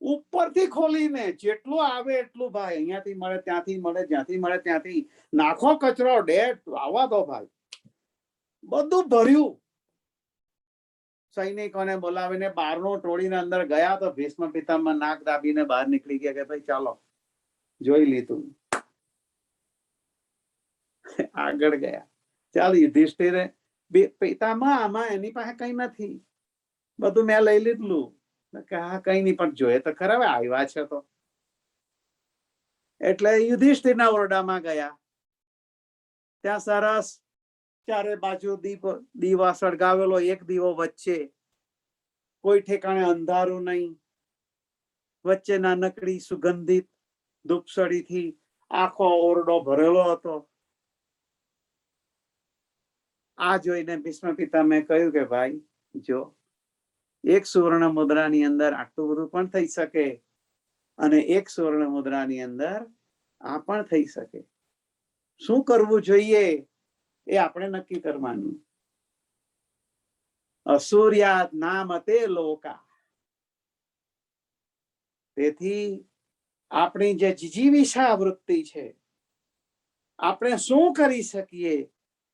ઉપરથી ખોલીને જેટલું આવે એટલું ભાઈ, અહીંયાથી મળે ત્યાંથી મળે, જ્યાંથી મળે ત્યાંથી નાખો કચરો, ડેટ આવવા દો ભાઈ, બધું ભર્યું. સૈનિકોને બોલાવીને બારણું તોડીને અંદર ગયા તો ભીષ્મ પિતામહ નાક દાબીને બહાર નીકળી ગયા કે ભાઈ ચાલો જોઈ લીધું. આગળ ગયા. ચાલ યુધિષ્ઠિરે પિતામહ આમાં એની પાસે કઈ નથી, બધું મેં લઈ લીધું. હા કઈ નહીં, પણ જોઈએ તો ખરા આવ્યા છે તો. એટલે યુધિષ્ઠિરના ઓરડામાં ગયા. ત્યાં સરસ ચારે બાજુ દીવા સળગાવેલો, એક દીવો વચ્ચે, કોઈ ઠેકાણે અંધારું નહીં, વચ્ચે નાનકડી સુગંધિત ધૂપસળીથી આખો ઓરડો ભરેલો હતો. આ જોઈને ભીષ્મ પિતામહે કહ્યું કે ભાઈ જો, એક સુવર્ણ મુદ્રાની અંદર આટલું બધું પણ થઈ શકે, અને એક સુવર્ણ મુદ્રાની અંદર આ પણ થઈ શકે. શું કરવું જોઈએ એ આપણે નક્કી કરવાનું. અસૂર્યાત નામતે લોકા. તેથી આપણી જે જીજીવિષા વૃત્તિ છે, આપણે શું કરી શકીએ,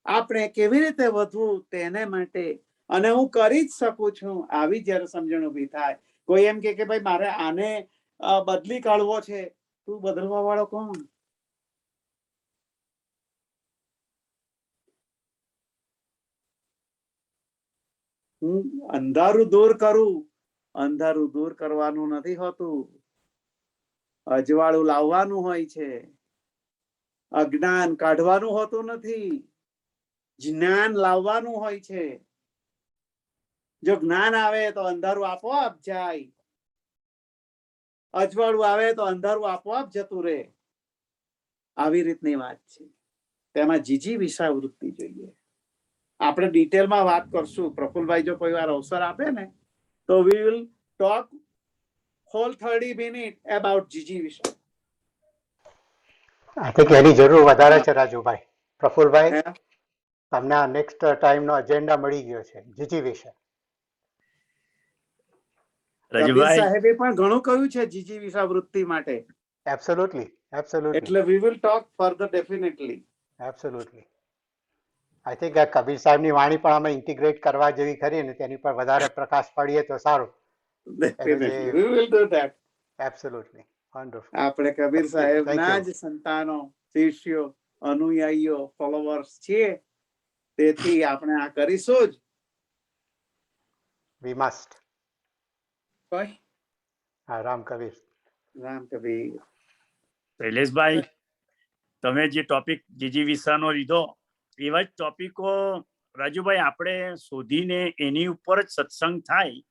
આપણે કેવી રીતે વધવું તેને માટે, અને હું કરી જ શકું છું, આવી જયારે સમજણ ઉભી થાય. કોઈ એમ કે ભાઈ મારે આને બદલી કાઢવો છે, તું બદલવા વાળો કોણ? હું અંધારું દૂર કરું, અંધારું દૂર કરવાનું નથી હોતું, અજવાળું લાવવાનું હોય છે. અજ્ઞાન કાઢવાનું હોતું નથી, જ્ઞાન લાવવાનું હોય છે. જો જ્ઞાન આવે તો અંધારું આપોઆપ જાય, અજવાળું આવે તો અંધારું આપોઆપ જતું રહે. આવી રીતની વાત છે. તેમાં જીજીવિષા વૃત્તિ જોઈએ. આપણે ડિટેલમાં વાત કરશું. પ્રફુલભાઈ જો કોઈ વાર અવસર આપે ને તો we will talk whole 30 minutes about જીજીવિષા. આઈ થિંક એની જરૂર વધારે છે રાજુભાઈ. પ્રફુલભાઈ, હે? તમને આ નેક્સ્ટ ટાઈમનો એજન્ડા મળી ગયો છે જીજી વિશે. કબીર રજુભાઈ, સાહેબે પણ ઘણું કહ્યું છે જીજીવિષાવૃત્તિ માટે. એબ્સોલ્યુટલી, એબ્સોલ્યુટલી, એટલે વી will talk further definitely. Absolutely. I think આ કબીર સાહેબની વાણી પણ અમે ઇન્ટિગ્રેટ કરવા જેવી ખરી ને તેની પર વધારે પ્રકાશ પડીએ તો સારું. Definitely we will do that. Absolutely, wonderful. આપણે કબીર Thank સાહેબના you. જ સંતાનો, શિષ્યો, અનુયાયીઓ, ફોલોવર્સ છીએ, તેથી આપણે આ કરીશું જ. We must. ભાઈ હા, રામ કબીર. રામ કબીર. શૈલેષભાઈ, તમે જે ટોપિક જીજી વિસાનો લીધો એવા જ ટોપિકો રાજુભાઈ આપણે શોધીને એની ઉપર જ સત્સંગ થાય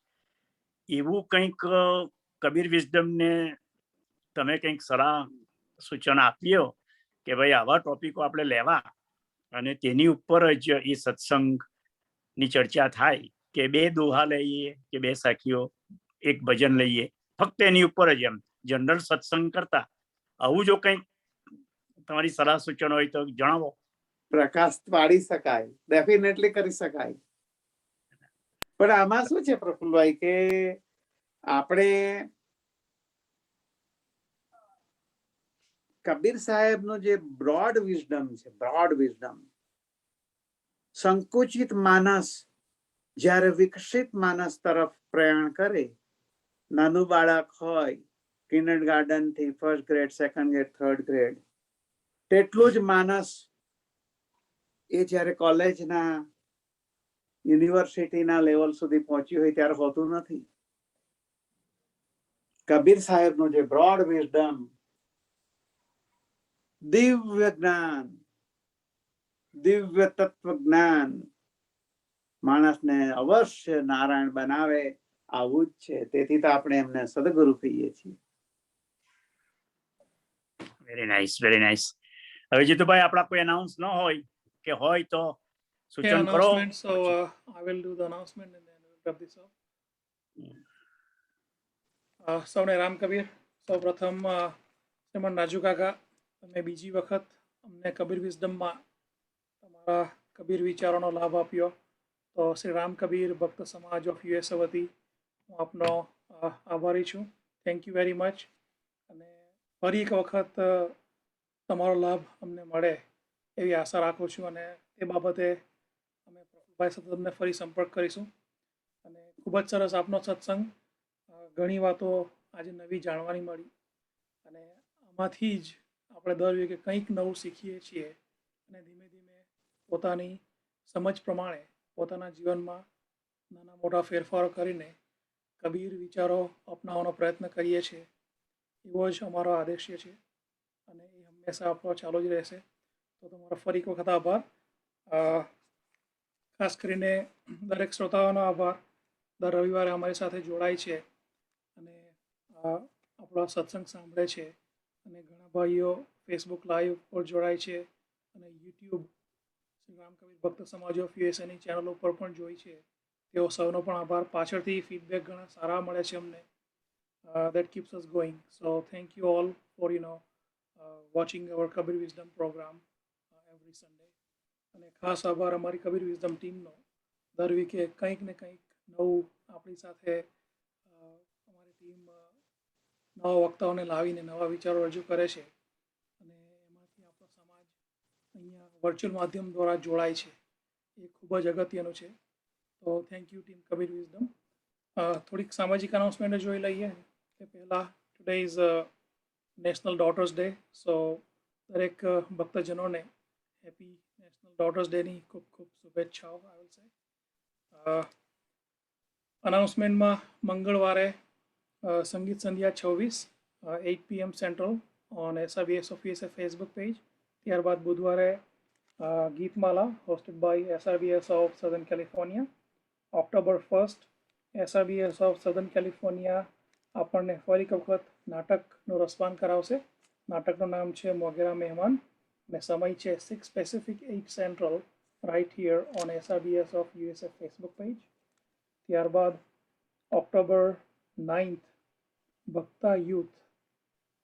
એવું કંઈક કબીર વિઝડમને તમે કંઈક સલાહ સૂચન આપ્યો કે ભાઈ આવા ટોપિકો આપણે લેવા અને તેની ઉપર જ એ સત્સંગની ચર્ચા થાય કે બે દોહા લઈએ કે બે સાખીઓ એક ભજન લઈએ, ફક્ત એની ઉપર જ એમ જનરલ સત્સંગ કરતા આવું જો કંઈક તમારી સલાહ સૂચન હોય તો જણાવો. પ્રકાશ પાડી શકાય, ડેફિનેટલી કરી શકાય. પણ આમાં શું છે પ્રફુલભાઈ કે આપણે કબીર સાહેબનું જે બ્રોડ વિઝડમ છે, બ્રોડ વિઝડમ, સંકુચિત માનસ જ્યારે વિકસિત માનસ તરફ પ્રયાણ કરે, નાનું બાળક હોય કિન્ડરગાર્ટન થી first grade, second grade, third grade, તેટલું જ માનસ એ જ્યારે કોલેજના, યુનિવર્સિટીના લેવલ સુધી પહોંચ્યું હોય ત્યારે હોતું નથી. કબીર સાહેબનું જે બ્રોડ વિઝડમ, દિવ્ય જ્ઞાન, દિવ્ય તત્વ જ્ઞાન માણસને અવશ્ય નારાયણ બનાવે, આવું જ છે. તેથી તો આપણે એમને સદગુરુ કહીએ છીએ. Very nice, very nice. હવે જીતુભાઈ આપણા કોઈ અનાઉન્સ ન હોય કે હોય તો સૂચન કરો. announcement, so I will do the announcement and then we'll wrap this up. સૌને રામ કબીર. સૌ પ્રથમ શ્રીમન રાજુ કાકા, તમે બીજી વખત અમને કબીર વિઝડમમાં તમારા કબીર વિચારોનો લાભ આપ્યો, તો શ્રી રામ કબીર ભક્ત સમાજ ઓફ યુએસ વતી હું આપનો આભારી છું. Thank you very much. અને ફરી એક વખત તમારો લાભ અમને મળે એવી આશા રાખું છું અને તે બાબતે અમે પ્રફુલભાઈ સાથે તમને ફરી સંપર્ક કરીશું. અને ખૂબ જ સરસ આપનો સત્સંગ, ઘણી વાતો આજે નવી જાણવાની મળી અને આમાંથી જ આપણે દર વખતે કંઈક નવું શીખીએ છીએ અને ધીમે ધીમે પોતાની સમજ પ્રમાણે પોતાના જીવનમાં નાના મોટા ફેરફારો કરીને કબીર વિચારો અપનાવવાનો પ્રયત્ન કરીએ છીએ. એવો જ અમારો આદેશ્ય છે અને એ હંમેશા આપણો ચાલુ જ રહેશે. તો તમારો ફરી એક વખત આભાર. ખાસ કરીને દરેક શ્રોતાઓનો આભાર, દર રવિવારે અમારી સાથે જોડાય છે અને આપણો સત્સંગ સાંભળે છે. અને ઘણા ભાઈઓ ફેસબુક લાઈવ પર જોડાય છે અને યુટ્યુબ શ્રી રામ કબીર ભક્ત સમાજ ઓફ યુએસએની ચેનલ ઉપર પણ જોઈ છે. તેઓ સૌનો પણ આભાર. પાછળથી ફીડબેક ઘણા સારા મળે છે અમને. That keeps us going. So thank you all for watching our Kabir Wisdom program every Sunday. અને ખાસ આભાર અમારી કબીર વિઝડમ ટીમનો. દર વીકે કંઈક ને કંઈક નવું આપણી સાથે અમારી ટીમ નવા વક્તાઓને લાવીને નવા વિચારો રજૂ કરે છે અને એમાંથી આપણો સમાજ અહીંયા વર્ચ્યુઅલ માધ્યમ દ્વારા જોડાય છે. એ ખૂબ જ અગત્યનું છે. તો thank you team Kabir wisdom. થોડીક સામાજિક અનાઉન્સમેન્ટ જોઈ લઈએ કે પહેલાં today is national daughters day. So દરેક ભક્તજનોને હેપી નેશનલ ડોટર્સ ડેની ખૂબ ખૂબ શુભેચ્છાઓ. આઈ વિલ સે અનાઉન્સમેન્ટમાં મંગળવારે સંગીત સંધ્યા 26 8 PM central on SRBS of USA Facebook page. ત્યારબાદ બુધવારે ગીતમાલા hosted by SRBS of Southern California. October 1 SRBS of Southern California આપણને ફરી એક વખત નાટકનું રસપાન કરાવશે. નાટકનું નામ છે મોગેરા મહેમાન અને સમય છે 6 Pacific 8 Central right here on SRBS of USA Facebook page. ત્યારબાદ October 9th Bhakta Youth.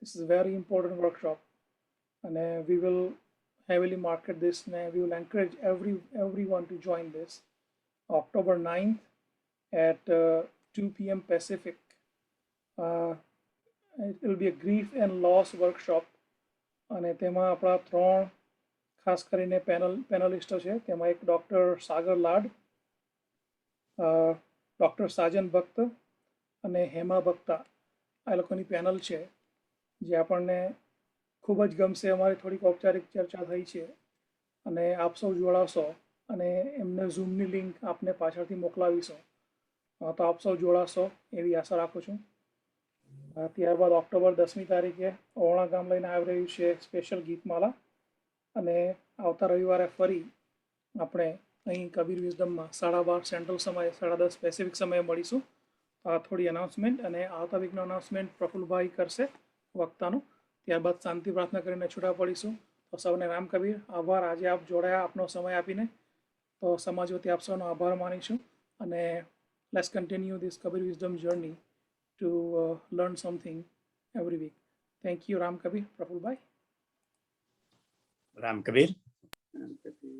This is a very important workshop. અને we will heavily market this and we will encourage everyone to join this. October 9th at 2 p.m. Pacific. It will be a grief and loss workshop અને તેમાં આપણા 3 ખાસ કરીને પેનલિસ્ટો છે. તેમાં એક doctor સાગર લાડ, ડૉક્ટર સાજન ભક્ત અને હેમા ભક્તા, આ લોકોની પેનલ છે જે આપણને ખૂબ જ ગમશે. અમારી થોડીક ઔપચારિક ચર્ચા થઈ છે અને આપ સૌ જોડાશો અને એમને ઝૂમની લિંક આપને પાછળથી મોકલાવીશું, તો આપ સૌ જોડાશો એવી આશા રાખું છું. ત્યારબાદ ઓક્ટોબર 10મી તારીખે ઓવણા ગામ લઈને આવી રહ્યું છે સ્પેશિયલ ગીતમાલા અને આવતા રવિવારે ફરી આપણે અહીં કબીર વિઝડમમાં 12:30 સેન્ટ્રલ સમયે 10:30 પેસિફિક સમયે મળીશું. આ થોડી અનાઉન્સમેન્ટ અને આવતા વીકનું અનાઉન્સમેન્ટ પ્રફુલભાઈ કરશે વક્તાનું. ત્યારબાદ શાંતિ પ્રાર્થના કરીને છૂટા પડીશું. તો સૌને રામ કબીર. આભાર આજે આપ જોડાયા આપનો સમય આપીને. તો સમાજ વતી આપ સૌનો આભાર માનીશું અને let's continue this Kabir wisdom journey to learn something every week. Thank you, Ram Kabir. Prafulbhai. Ram Kabir.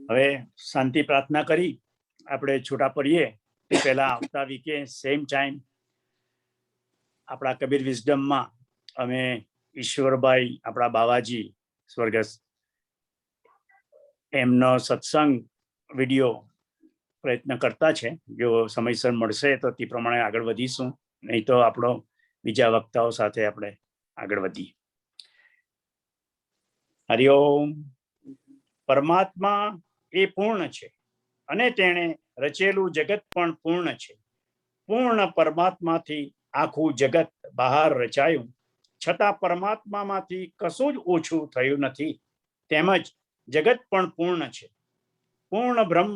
હવે શાંતિ પ્રાર્થના કરી આપણે છૂટા પડીએ તે પહેલા આવતા વીકે સેમ ટાઈમ આપણા કબીર વિઝડમમાં અમે ઈશ્વરભાઈ આપણા બાવાજી સ્વર્ગસ્થ એમનો સત્સંગ વિડીયો પ્રયત્ન કરતા છે. જો સમયસર મળશે તો તે પ્રમાણે આગળ વધીશું, નહીં તો આપણો બીજા વક્તાઓ સાથે આપણે આગળ વધીએ. હરિઓમ. પરમાત્મા એ પૂર્ણ છે અને તેણે રચેલું જગત પણ પૂર્ણ છે. પૂર્ણ પરમાત્માથી આખું જગત બહાર રચાયું, છતાં પરમાત્મામાંથી કશું જ ઓછું થયું નથી. તેમજ જગત પણ પૂર્ણ છે. પૂર્ણ બ્રહ્મ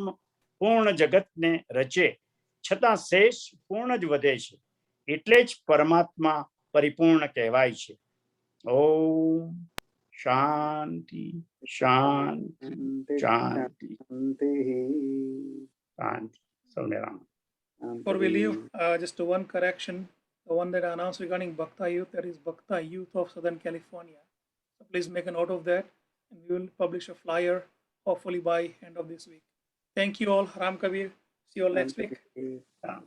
પૂર્ણ જગતને રચે, છતાં શેષ પૂર્ણ જ વધે છે. એટલે જ પરમાત્મા પરિપૂર્ણ કહેવાય છે. ઓમ શાંતિ શાંતિ શાંતિ શાંતિ. સૌને Ram. Before we leave, just one correction. The one that I announced regarding Bhakta Youth, that is Bhakta Youth of Southern California. So please make a note of that and we will publish a flyer hopefully by end of this week. Thank you all. Ram Kabir. See you all next week. Ram.